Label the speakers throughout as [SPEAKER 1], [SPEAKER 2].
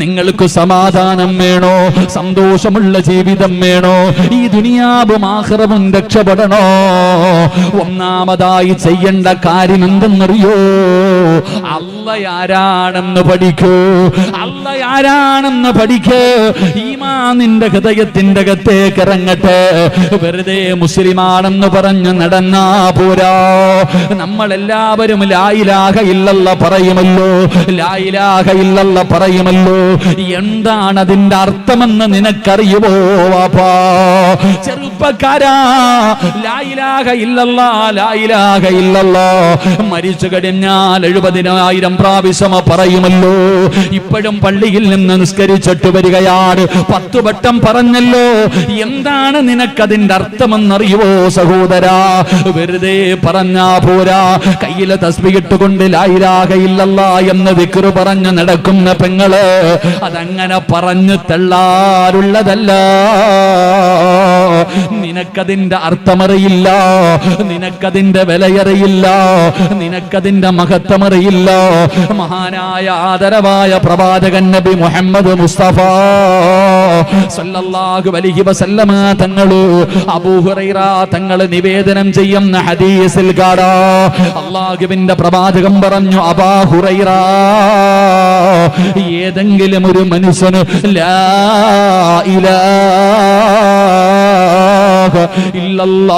[SPEAKER 1] നിങ്ങൾക്ക് സമാധാനം വേണോ? സന്തോഷമുള്ള ജീവിതം വേണോ? ഈ ദുനിയാവും ആഖിറവും രക്ഷപ്പെടണോ? ഒന്നാമതായി ചെയ്യേണ്ട കാര്യം എന്തെന്നറിയോ? അല്ലാഹ് പഠിക്കൂ. അല്ലാഹ് പഠിക്കൂ. ഈമാൻ നിന്റെ ഹൃദയത്തിന്റെ അകത്തേക്ക് ഇറങ്ങട്ടെ. വെറുതെ മുസ്ലിമാണെന്ന് പറഞ്ഞു നടന്നാ പോരാ. നമ്മളെല്ലാവരും ലാ ഇലാഹ ഇല്ലല്ലാഹ് പറയുമല്ലോ, ലാ ഇലാഹ ഇല്ലല്ലാഹ് പറയുമല്ലോ. എന്താണ് അതിന്റെ അർത്ഥമെന്ന് നിനക്കറിയുമോ വാപ്പാ? ചെറുപ്പക്കാരാ, ലാ ഇലാഹ ഇല്ലല്ലാഹ്, ലാ ഇലാഹ ഇല്ലല്ലാഹ് മരിച്ചു കഴിഞ്ഞാൽ 70,000 പ്രാവശ്യം പറയുമല്ലോ. ഇപ്പോഴും പള്ളിയിൽ നിന്ന് നിസ്കരിച്ചിട്ട് വരികയാണ്, 10 വട്ടം പറഞ്ഞല്ലോ. എന്താണ് നിനക്കതിന്റെ അർത്ഥമെന്നറിയുമോ സഹോദരാ? വെറുതെ പറഞ്ഞാ പോരാ. കയ്യിലെ തസ്ബീഹ് ഇട്ടുകൊണ്ട് ലാ ഇലാഹ ഇല്ലല്ലാഹ് എന്ന് ദിക്റ് പറഞ്ഞു നടക്കുന്ന പെങ്ങള്, അതങ്ങനെ പറഞ്ഞു തള്ളാറുള്ളതല്ല. നിനക്കതിന്റെ അർത്ഥമറിയില്ല, നിനക്കതിന്റെ വിലയറിയില്ല, നിനക്കതിന്റെ മഹത്വമറിയില്ല. മഹാനായ ആദരവായ പ്രവാചകൻ നബി മുഹമ്മദ് മുസ്തഫ സല്ലല്ലാഹു അലൈഹി വസല്ലമ തങ്ങള് അബൂ ഹുറൈറ തങ്ങള് നിവേദനം ചെയ്യുന്ന ഹദീസിൽ കാണാ, അല്ലാഹുവിന്റെ പ്രവാചകൻ പറഞ്ഞു, അബൂ ഹുറൈറ, ഏതെങ്കിലും ഒരു മനുഷ്യന് ലാ ഇലാഹ ഇല്ലല്ലാഹ്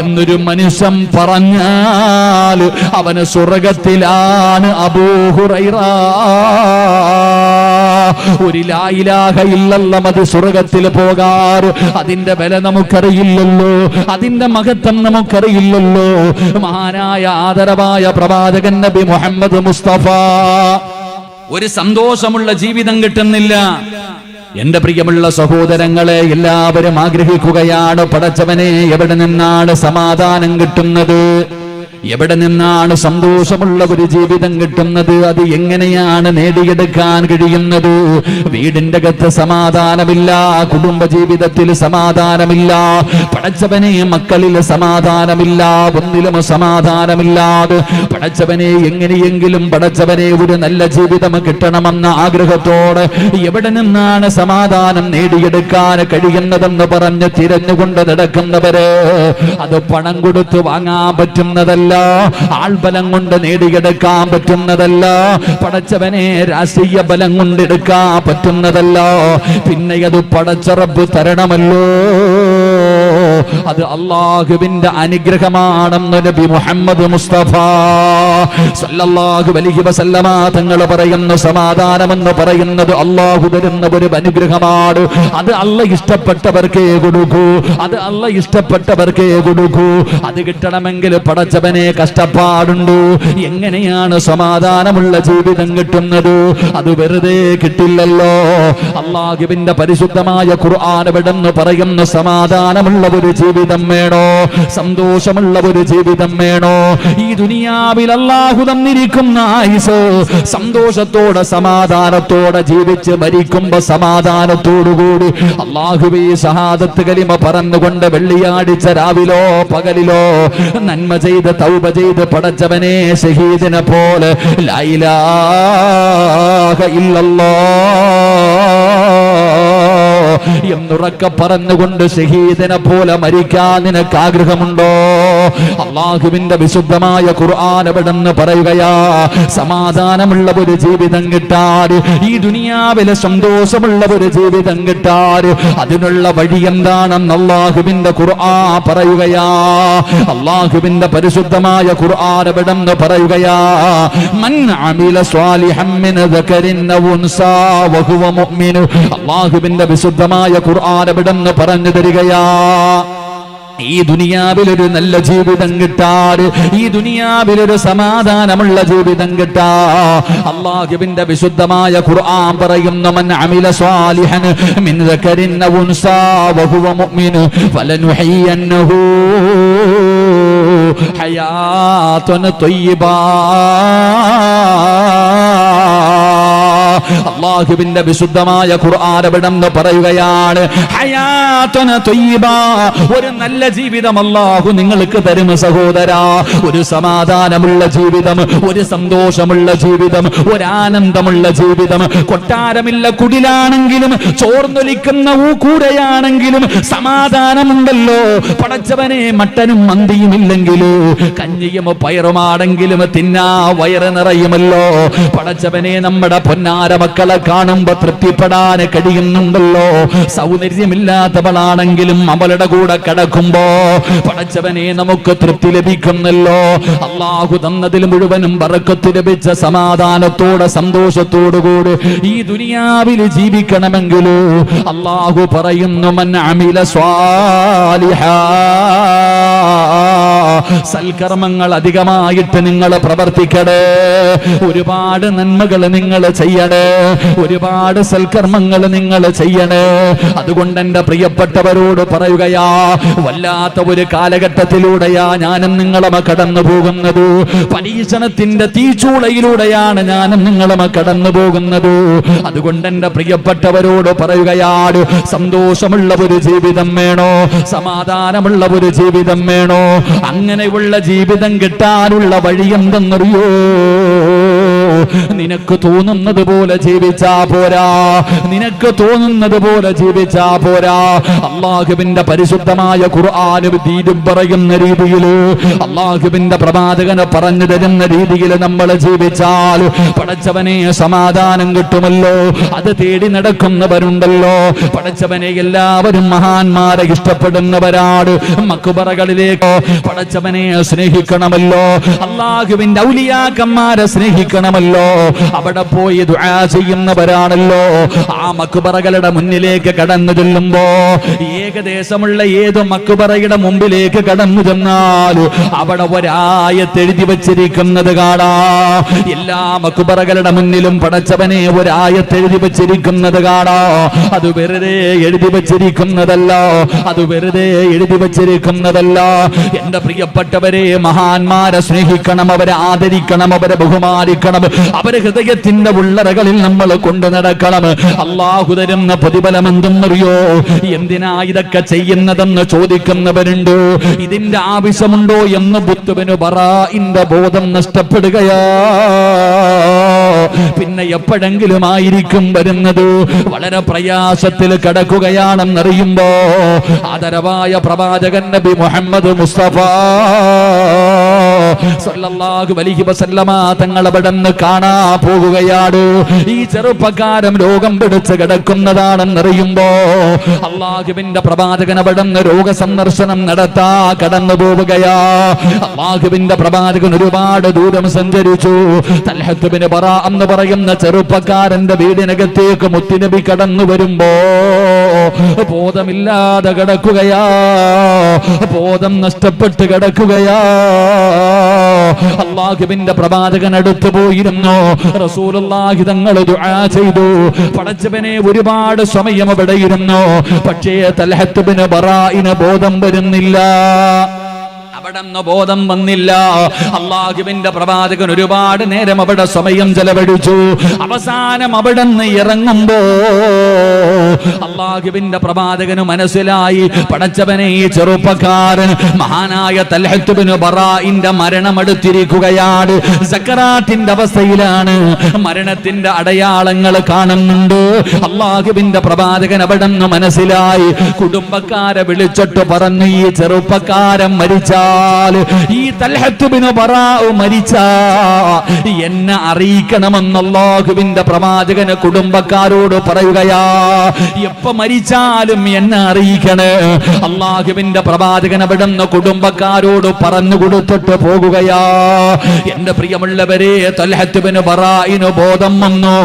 [SPEAKER 1] എന്നൊരു മനുഷ്യൻ പറഞ്ഞാൽ അവന് സ്വർഗത്തിലാണ്. അബൂ ഹുറൈറ, ഒരു ലാ ഇലാഹ ഇല്ലല്ലാഹ് അത് സ്വർഗത്തിൽ പോകാറ്. അതിന്റെ വില നമുക്കറിയില്ലല്ലോ, അതിന്റെ മഹത്വം നമുക്കറിയില്ലല്ലോ. മഹാനായ ആദരവായ പ്രവാചകൻ നബി മുഹമ്മദ് മുസ്തഫ ഒരു സന്തോഷമുള്ള ജീവിതം കിട്ടുന്നില്ല. എന്റെ പ്രിയമുള്ള സഹോദരങ്ങളെ, എല്ലാവരും ആഗ്രഹിക്കുകയാണ്, പടച്ചവനെ എവിടെ നിന്നാണ് സമാധാനം കിട്ടുന്നത്? എവിടെ നിന്നാണ് സന്തോഷമുള്ള ഒരു ജീവിതം കിട്ടുന്നത്? അത് എങ്ങനെയാണ് നേടിയെടുക്കാൻ കഴിയുന്നത്? വീടിന്റെ അകത്ത് സമാധാനമില്ല, കുടുംബ ജീവിതത്തിൽ സമാധാനമില്ല, പടച്ചവനെ മക്കളിൽ സമാധാനമില്ല, ഒന്നിലും സമാധാനമില്ലാതെ പടച്ചവനെ എങ്ങനെയെങ്കിലും പടച്ചവനെ ഒരു നല്ല ജീവിതം കിട്ടണമെന്ന ആഗ്രഹത്തോടെ എവിടെ നിന്നാണ് സമാധാനം നേടിയെടുക്കാൻ കഴിയുന്നതെന്ന് പറഞ്ഞ് തിരഞ്ഞുകൊണ്ട് നടക്കുന്നവര്, അത് പണം കൊടുത്ത് വാങ്ങാൻ പറ്റുന്നതല്ല, ആൾബലം കൊണ്ട് നേടിയെടുക്കാൻ പറ്റുന്നതല്ല, പടച്ചവനെ രാഷ്ട്രീയ ബലം കൊണ്ടെടുക്കാൻ പറ്റുന്നതല്ല. പിന്നെ അത് പടച്ച റബ്ബ് തരണമല്ലോ. അത് അല്ലാഹുവിന്റെ അനുഗ്രഹമാണെന്ന് നബി മുഹമ്മദ് മുസ്തഫ സല്ലല്ലാഹു അലൈഹി വസല്ലമ തങ്ങൾ പറയുന്നു, സമാധാനമെന്ന് പറയുന്നത് അല്ലാഹു തരുന്ന ഒരു അനുഗ്രഹമാണ്. അത് അല്ലാഹ് ഇഷ്ടപ്പെട്ടവർക്കേ കൊടുക്കൂ, അത് അല്ലാഹ് ഇഷ്ടപ്പെട്ടവർക്കേ കൊടുക്കൂ. അത് കിട്ടണമെങ്കിൽ പടച്ചവനെ കഷ്ടപ്പാടുണ്ട്. എങ്ങനെയാണ് സമാധാനമുള്ള ജീവിതം കിട്ടുന്നത്? അത് വെറുതെ കിട്ടില്ലല്ലോ. അല്ലാഹുവിന്റെ പരിശുദ്ധമായ ഖുർആൻ എവിടെന്ന് പറയുന്ന സമാധാനമുള്ള ഒരു ജീവിതം വേണോ? സന്തോഷമുള്ള ഒരു ജീവിതം വേണോ? ഈ ദുനിയാവിൽ അല്ലാഹു തന്നിരിക്കുന്ന ആയുസ് സന്തോഷത്തോടെ സമാധാനത്തോടെ ജീവിച്ച് മരിക്കുമ്പോ സമാധാനത്തോടുകൂടി അല്ലാഹുവേ ഷഹാദത്ത് കലിമ പറഞ്ഞുകൊണ്ട് വെള്ളിയാഴ്ച രാവിലോ പകലിലോ നന്മ ചെയ്ത് തൗബ ചെയ്ത് പടച്ചവനെ ഷഹീദിനെ പോലെ ലാ ഇലാഹ ഇല്ലല്ലാഹ് എന്നുറക്കെ പറഞ്ഞുകൊണ്ട് ഷഹീദിനെ പോലെ മരിക്കാൻ നിനക്ക് ആഗ്രഹമുണ്ടോ? അല്ലാഹുവിന്റെ വിശുദ്ധമായ ഖുർആൻ എവിടെന്ന് പറയുകയാ, സമാധാനമുള്ള ഒരു ജീവിതം കിട്ടാൻ, ഈ ദുനിയാവിലെ സന്തോഷമുള്ള ഒരു ജീവിതം കിട്ടാൻ അതിനുള്ള വഴി എന്താണെന്ന് അല്ലാഹുവിന്റെ ഖുർആൻ പറയുകയാ. അല്ലാഹുവിന്റെ പരിശുദ്ധമായ ഖുർആൻ എവിടെന്ന് പറയുകയാ, മൻ അമില സ്വാലിഹൻ മിൻ ദകരിൻ ഔ ഉൻസാ വഹുവ മുഅ്മിൻ. അല്ലാഹുവിന്റെ വിശുദ്ധമായ ഖുർആൻ എവിടെന്ന് പറഞ്ഞു തരികയാ, ഈ ദുനിയാവിലൊരു നല്ല ജീവിതം കിട്ടാൻ, ഈ ദുനിയാവിലൊരു സമാധാനമുള്ള ജീവിതം കിട്ടാ അല്ലാഹുവിന്റെ വിശുദ്ധമായ ഖുർആൻ പറയുന്നു, മൻ അമില സ്വാലിഹൻ മിൻ ദകരിൻ ഔ ഉൻസാ വഹുവ മുഅ്മിൻ ഫലനുഹയ്യന്നഹു ഹയാത്തുൻ ത്വയ്യിബാ. അല്ലാഹുവിന്റെ വിശുദ്ധമായ ഖുർആൻ അവിടെന്ന് പറയുകയാണ്, ഹയാത്തുൻ ത്വയ്യിബ, ഒരു നല്ല ജീവിതം അല്ലാഹു നിങ്ങൾക്ക് തരും സഹോദരാ. ഒരു സമാധാനമുള്ള ജീവിതം, ഒരു സന്തോഷമുള്ള ജീവിതം, ഒരു ആനന്ദമുള്ള ജീവിതം. കൊട്ടാരമില്ല കുടിലാണെങ്കിലും ചോർന്നൊലിക്കുന്ന കൂരയാണെങ്കിലും സമാധാനമുണ്ടല്ലോ. പടച്ചവനെ മട്ടനും മന്തിയും ഇല്ലെങ്കിലോ കഞ്ഞിയും പയറുമാണെങ്കിലും തിന്നാ വയറ് നിറയുമല്ലോ. പടച്ചവനെ നമ്മുടെ പൊന്നാര മക്കളെ കാണുമ്പോ തൃപ്തിപ്പെടാൻ കഴിയുന്നുണ്ടല്ലോ. സൗന്ദര്യമില്ലാത്തവളാണെങ്കിലും അവളുടെ കൂടെ കിടക്കുമ്പോ പടച്ചവനെ നമുക്ക് തൃപ്തി ലഭിക്കുന്നല്ലോ. അള്ളാഹു തന്നതിൽ മുഴുവനും ബറക്കത്ത് ലഭിച്ച സമാധാനത്തോടെ സന്തോഷത്തോടുകൂടി ഈ ദുനിയാവിൽ ജീവിക്കണമെങ്കിലോ അള്ളാഹു പറയുന്നു, മൻ അമില സ്വാലിഹാ, സൽക്കർമ്മങ്ങൾ അധികമായിട്ട് നിങ്ങൾ പ്രവർത്തിക്കണേ. ഒരുപാട് നന്മകൾ നിങ്ങൾ ചെയ്യണേ, ഒരുപാട് സൽക്കർമ്മങ്ങൾ നിങ്ങൾ ചെയ്യണേ. അതുകൊണ്ട് എന്റെ പ്രിയപ്പെട്ടവരോട് പറയുകയാ, വല്ലാത്ത ഒരു കാലഘട്ടത്തിലൂടെയാ ഞാനും നിങ്ങളും കടന്നു പോകുന്നത്. പരീക്ഷണത്തിന്റെ തീച്ചൂളയിലൂടെയാണ് ഞാനും നിങ്ങളും കടന്നു പോകുന്നത്. അതുകൊണ്ട് എന്റെ പ്രിയപ്പെട്ടവരോട് പറയുകയാണ്, സന്തോഷമുള്ള ഒരു ജീവിതം വേണോ, സമാധാനമുള്ള ഒരു ജീവിതം വേണോ? അങ്ങനെയുള്ള ജീവിതം കിട്ടാനുള്ള വഴി എന്തെന്നറിയോ? നിനക്ക് തോന്നുന്നത് പോലെ ജീവിച്ചാ പോരാ, നിനക്ക് തോന്നുന്നത് പോലെ ജീവിച്ചാ പോരാ. അള്ളാഹുവിന്റെ പരിശുദ്ധമായ ഖുർആനും ദീനും പറയുന്ന രീതിയിൽ, അള്ളാഹുവിന്റെ പ്രവാചകന് പറഞ്ഞു തരുന്ന രീതിയിൽ നമ്മൾ ജീവിച്ചാൽ പടച്ചവനെ സമാധാനം കിട്ടുമല്ലോ. അത് തേടി നടക്കുന്നവരുണ്ടല്ലോ. പടച്ചവനെ എല്ലാവരും മഹാന്മാരെ ഇഷ്ടപ്പെടുന്നവരാണ്. മക്ബറകളിലേക്ക് പടച്ചവനെ സ്നേഹിക്കണമല്ലോ. അള്ളാഹുവിന്റെ ഔലിയാക്കന്മാരെ സ്നേഹിക്കണമല്ലോ. അവിടെ പോയി ദുആ ചെയ്യുന്നവരാണല്ലോ. ആ മക്ബറകളുടെ മുന്നിലേക്ക് കടന്നു ചെല്ലുമ്പോ ഏകദേശമുള്ള ഏത് മക്ബറയുടെ മുമ്പിലേക്ക് കടന്നു ചെന്നാൽ അവിടെ ഒരായത്ത് എഴുതി വച്ചിരിക്കുന്നത് കാണാം. എല്ലാ മക്ബറകളുടെ മുന്നിലും പടച്ചവനെ ഒരായത്ത് എഴുതി വച്ചിരിക്കുന്നത് കാണാം. അത് വെറുതെ എഴുതി വച്ചിരിക്കുന്നതല്ല, അത് വെറുതെ എഴുതി വച്ചിരിക്കുന്നതല്ല. എന്റെ പ്രിയപ്പെട്ടവരെ, മഹാന്മാരെ സ്നേഹിക്കണം, അവരെ ആദരിക്കണം, അവരെ ബഹുമാനിക്കണം, അവരെ ഹൃദയത്തിന്റെ ഉള്ളറകളിൽ നമ്മൾ കൊണ്ടു നടക്കണം. അള്ളാഹു തരുന്ന പ്രതിഫലം എന്തെന്നറിയോ? എന്തിനാ ഇതൊക്കെ ചെയ്യുന്നതെന്ന് ചോദിക്കുന്നവരുണ്ട്. ഇതിന്റെ ആവശ്യമുണ്ടോ എന്ന് ബുത്തുബിന് ബറാഇന്റെ ബോധം നഷ്ടപ്പെടുകയാ. പിന്നെ എപ്പോഴെങ്കിലും ആയിരിക്കും വരുന്നത്. വളരെ പ്രയാസത്തിൽ കിടക്കുകയാണെന്നറിയുമ്പോ ആദരവായ പ്രവാചകൻ നബി മുഹമ്മദ് മുസ്തഫ സല്ലല്ലാഹു അലൈഹി വസല്ലമ തങ്ങൾ അവിടെന്ന് കാണാ പോകുകയാണ്. ഈ ചെറുപ്പക്കാരൻ രോഗം പിടിച്ച് കിടക്കുന്നതാണെന്നറിയുമ്പോ അള്ളാഹുവിന്റെ പ്രവാചകൻ അവിടെന്ന് രോഗസന്ദർശനം നടത്താ കടന്നു പോവുകയാ. അള്ളാഹുവിന്റെ പ്രവാചകൻ ഒരുപാട് ദൂരം സഞ്ചരിച്ചു. തൽഹത്ത് ബിൻ ബറാ എന്ന് പറയുന്ന ചെറുപ്പക്കാരന്റെ വീടിനകത്തേക്ക് മുത്തുനബി കടന്നു വരുമ്പോ ബോധമില്ലാതെ കിടക്കുകയാ, ബോധം നഷ്ടപ്പെട്ട് കിടക്കുകയാ. അള്ളാഹുവിന്റെ പ്രവാചകൻ അടുത്ത് പോയിരുന്നു. റസൂലുള്ളാഹി തങ്ങൾ ദുആ ചെയ്തു. പടച്ചവനെ ഒരുപാട് സമയം അവിടെ ഇരുന്നു. പക്ഷേ തൽഹത്ത് ബിൻ ബറാഇന് ബോധം വരുന്നില്ല. അവിടെന്ന് ബോധം വന്നില്ല. അള്ളാഹുവിന്റെ പ്രവാചകൻ ഒരുപാട് നേരം അവിടെ സമയം ചെലവഴിച്ചു. അവസാനം അവിടെന്ന് ഇറങ്ങുമ്പോ അള്ളാഹുവിന്റെ പ്രവാചകന് മനസ്സിലായി, പടച്ചവനെ ഈ ചെറുപ്പക്കാരൻ മഹാനായ തൽഹത്ത് ബിൻ ബറാഇന്റെ മരണം അടുത്തിരിക്കുകയാണ്. സക്കറാത്തിന്റെ അവസ്ഥയിലാണ്. മരണത്തിന്റെ അടയാളങ്ങൾ കാണുന്നുണ്ട്. അള്ളാഹുവിന്റെ പ്രവാചകൻ അവിടെന്ന് മനസ്സിലായി. കുടുംബക്കാരെ വിളിച്ചിട്ട് പറഞ്ഞു, ഈ ചെറുപ്പക്കാരൻ മരിച്ചാൽ, ഈ തൽഹത്ത് ബിൻ ബറാഅ് മരിച്ചാ എന്നെ അറിയിക്കണമെന്ന് അല്ലാഹുവിന്റെ പ്രവാചകന് കുടുംബക്കാരോട് പറയുകയാ. എപ്പോ മരിച്ചാലും എന്നെ അറിയിക്കണേ. അല്ലാഹുവിന്റെ പ്രവാചകൻ അവിടുന്ന് കുടുംബക്കാരോട് പറഞ്ഞു കൊടുത്തിട്ട് പോകുകയാ. എന്റെ പ്രിയമുള്ളവരെ, തൽഹത്ത് ബിൻ ബറാഇന് ബോധം വന്നു.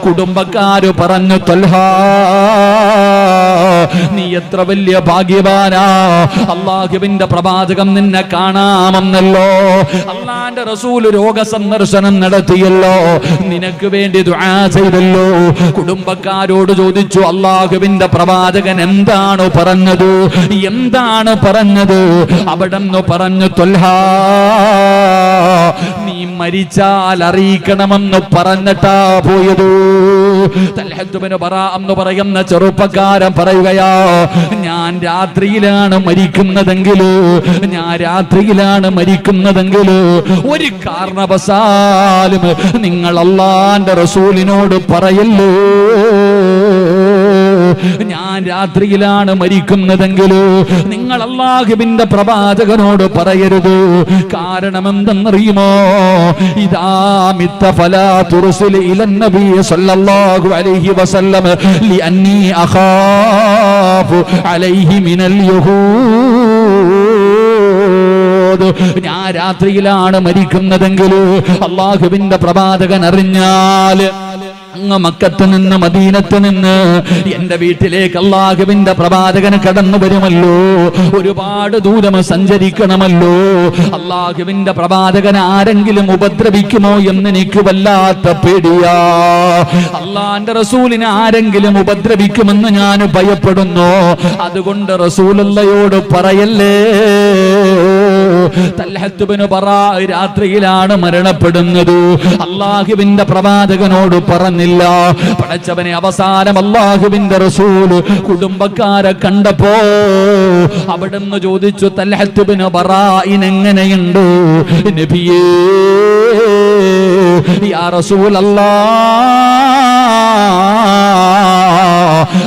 [SPEAKER 1] കുടുംബക്കാര് പറഞ്ഞു, തൽഹാ നീ എത്ര വലിയ ഭാഗ്യവാനാ, അല്ലാഹുവിന്റെ പ്രവാചകൻ നിന്നെ നിന്നെ കാണാമെന്നല്ലോ. അള്ളാന്റെ റസൂൽ രോഗസന്ദർശനം നടത്തിയല്ലോ, നിനക്ക് വേണ്ടി ദുആ ചെയ്തല്ലോ. കുടുംബക്കാരോട് ചോദിച്ചു, അള്ളാഹുവിന്റെ പ്രവാചകൻ എന്താണ് പറഞ്ഞത്, എന്താണ് പറഞ്ഞത്? അവിടെന്ന് പറഞ്ഞു, ത്വൽഹാ, നീ മരിച്ചാൽ അറിയിക്കണമെന്ന് പറഞ്ഞിട്ടാ പോയത്. തൽഹത്ത് ബിൻ ബറാ എന്ന് പറയുന്ന ചെറുപ്പക്കാരൻ പറയുകയാ, ഞാൻ രാത്രിയിലാണ് മരിക്കുന്നതെങ്കിൽ ഒരു കാരണവശാലും നിങ്ങൾ അല്ലാഹുവിന്റെ റസൂലിനോട് പറയല്ലോ, ഞാൻ രാത്രിയിലാണ് മരിക്കുന്നതെങ്കിൽ നിങ്ങൾ അല്ലാഹുവിന്റെ പ്രവാചകനോട് പറയരുത്. കാരണം എന്തെന്നറിയുമോ? ഇദാ മിത്ത ഫലാ തുർസിൽ ഇലൻ നബി സല്ലല്ലാഹു അലൈഹി വസല്ലം ലിഅന്നി അഖാഫു അലൈഹി മിനൽ യഹൂദ്. ഞാൻ രാത്രിയിലാണ് മരിക്കുന്നതെങ്കിൽ അല്ലാഹുവിന്റെ പ്രവാചകൻ അറിഞ്ഞാൽ അങ്ങ് മക്കത്ത് നിന്ന് മദീനത്ത് നിന്ന് എന്റെ വീട്ടിലേക്ക് അല്ലാഹുവിന്റെ പ്രവാചകൻ കടന്നു വരുമല്ലോ, ഒരുപാട് ദൂരം സഞ്ചരിക്കണമല്ലോ. അല്ലാഹുവിന്റെ പ്രവാചകൻ ആരെങ്കിലും ഉപദ്രവിക്കുമോ എന്ന് എനിക്ക് വല്ലാത്ത പേടിയാ. അല്ലാഹുവിന്റെ റസൂലിനെ ആരെങ്കിലും ഉപദ്രവിക്കുമെന്ന് ഞാൻ ഭയപ്പെടുന്നു. അതുകൊണ്ട് റസൂലുള്ളയോട് പറയല്ലേ. തൽഹത്ത് ബിൻ ബറാ രാത്രിയിലാണ് മരണപ്പെടുന്നത്. അല്ലാഹുവിന്റെ പ്രവാചകനോട് പറഞ്ഞില്ല. പടച്ചവനെ, അവസാനം അല്ലാഹുവിന്റെ റസൂൽ കുടുംബക്കാരെ കണ്ടപ്പോ അവിടുന്ന് ചോദിച്ചു, തൽഹത്ത് ബിൻ ബറാഇന് എങ്ങനെയുണ്ട് നബിയേ? യാ റസൂലല്ലാഹ്,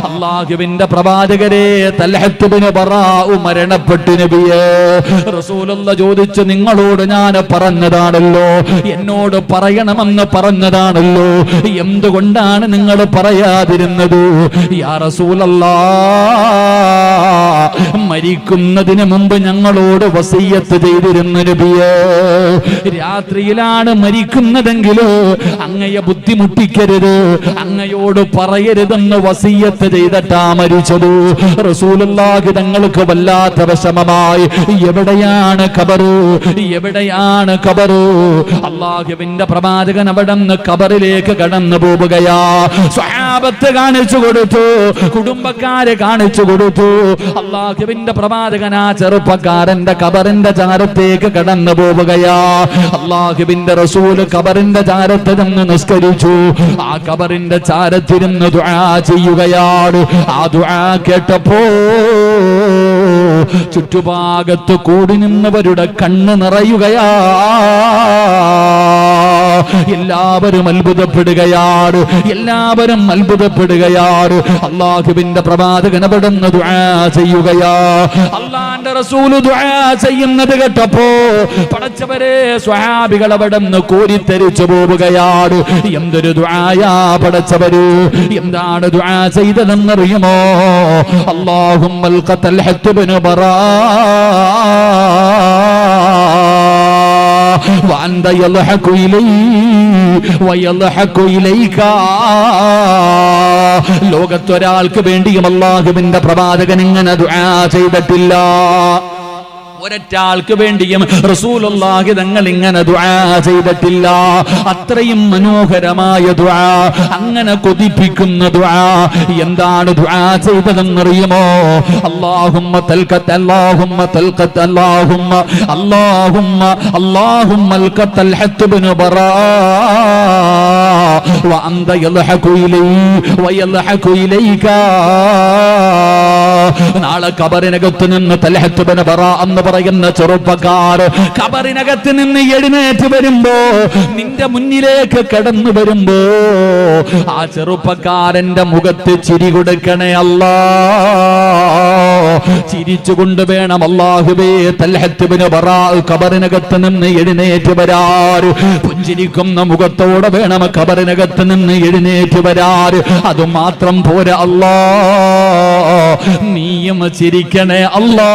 [SPEAKER 1] അല്ലാഹുവിന്റെ പ്രവാചകരെ, തൽഹത്ത് ബിൻ ബറാഉ മരണപ്പെട്ടു നബിയേ. റസൂലുള്ള ചോദിച്ചു, നിങ്ങളോട് ഞാൻ പറഞ്ഞതാണല്ലോ, എന്നോട് പറയണമെന്ന് പറഞ്ഞതാണല്ലോ, എന്തുകൊണ്ടാണ് നിങ്ങൾ പറയാതിരുന്നത്? യാ റസൂലല്ലാഹ്, മരിക്കുന്നതിന് മുമ്പ് ഞങ്ങളോട് വസിയ്യത്ത് ചെയ്തിരുന്നു നബിയേ. രാത്രിയിലാണ് മരിക്കുന്നതെങ്കിൽ അങ്ങയെ ബുദ്ധിമുട്ടിക്കരുത്, അങ്ങയോട് പറയരുതെന്ന് വസിയ്യത്ത് ചെയ്തിട്ടാ മരിച്ചത്. റസൂലുള്ളാഹി തങ്ങൾക്ക് വല്ലാത്ത വിഷമമായി. എവിടെയാണ് ഖബറ്? എവിടെയാണ് ഖബറ്? അല്ലാഹുവിന്റെ പ്രവാചകൻ അവിടുന്ന് ഖബറിലേക്ക് കടന്നു പോവുകയാ. സ്വഹാബത്ത് കാണിച്ചു കൊടുത്തു, കുടുംബക്കാരെ കാണിച്ചു കൊടുത്തു. അല്ലാഹുവിന്റെ പ്രവാചകൻ ആ ചെറുപ്പക്കാരന്റെ ഖബറിന്റെ ചാരത്തേക്ക് കടന്നു പോവുകയാ. അല്ലാഹുവിന്റെ റസൂൽ ഖബറിന്റെ ചാരത്ത് നിന്ന് നിസ്കരിച്ചു. ആ ഖബറിന്റെ ചാരത്തിരുന്ന് ദുആ ചെയ്യുകയാണ്. ആ ദുആ കേട്ടപ്പോ ചുറ്റുഭാഗത്ത് കൂടി നിന്നവരുടെ കണ്ണ് നിറയുകയാ. എല്ലാവരും അത്ഭുതപ്പെടുകയാണ്, എല്ലാവരും അത്ഭുതപ്പെടുകയാണ്. അല്ലാഹുവിന്റെ പ്രവാചകൻ അവിടുന്ന് ദുആ ചെയ്യുകയാ. അല്ലാഹുവിന്റെ റസൂൽ ദുആ ചെയ്യുന്നത് കേട്ടപ്പോ പടച്ചവരെ, സ്വഹാബികൾ അവിടുന്ന് കോരിത്തെരിച്ചു പോവുകയാണ്. എന്തൊരു ദുആയാ പടച്ചവര്! എന്താണ് ദുആ ചെയ്തതെന്നറിയുമോ? അല്ലാഹുമ്മൽ ഖതൽഹത്ത് ബിൻ ബറാ وأنت يضحك إلي ويضحك إليك. ലോകത്തൊരാൾക്ക് വേണ്ടിയും അല്ലാഹുവിന്റെ പ്രവാചകൻ ഇങ്ങനെ ദുആ ചെയ്തിട്ടില്ല. ഒരൊറ്റാൾക്ക് വേണ്ടിയും റസൂലുള്ളാഹി തങ്ങൾ ഇങ്ങനെ ദുആ ചെയ്തിട്ടില്ല. അത്രയും മനോഹരമായ ദുആ, അങ്ങനെ കൊതിപ്പിക്കുന്ന ദുആ. എന്താണ് ദുആ ചെയ്തതെന്നറിയുമോ? അല്ലാഹുമ്മ തൽഖത്ത് അല്ലാഹുമ്മ തൽഖത്ത് അല്ലാഹുമ്മ അല്ലാഹുമ്മ അല്ലാഹുമ്മ തൽഖത്ത് ബിൻ ബറാ വഅന്ത യൽഹഖു ഇലൈ വയൽഹഖു ഇലൈക. നാളെ ഖബറിനകത്ത് നിന്ന് തൽഹത്ത് ബിൻ ബറാ എന്ന് പറയുന്ന ചെറുപ്പക്കാർ ഖബറിനകത്ത് നിന്ന് എഴുന്നേറ്റ് വരുമ്പോ, നിന്റെ മുന്നിലേക്ക് കടന്നു വരുമ്പോ, ആ ചെറുപ്പക്കാരന്റെ മുഖത്ത് ചിരി കൊടുക്കണേ അല്ലാ. ചിരിച്ചുകൊണ്ട് വേണം അല്ലാഹുവേ തൽഹത്ത് ബിൻ ബറാ ഖബറിനകത്ത് നിന്ന് എഴുന്നേറ്റ് വരാർ. പുഞ്ചിരിക്കുന്ന മുഖത്തോടെ വേണം ഖബറിനകത്ത് നിന്ന് എഴുന്നേറ്റ് വരാർ. അതുമാത്രം പോരാ അല്ലാ, നീയും ചിരിക്കണേ അല്ലാ.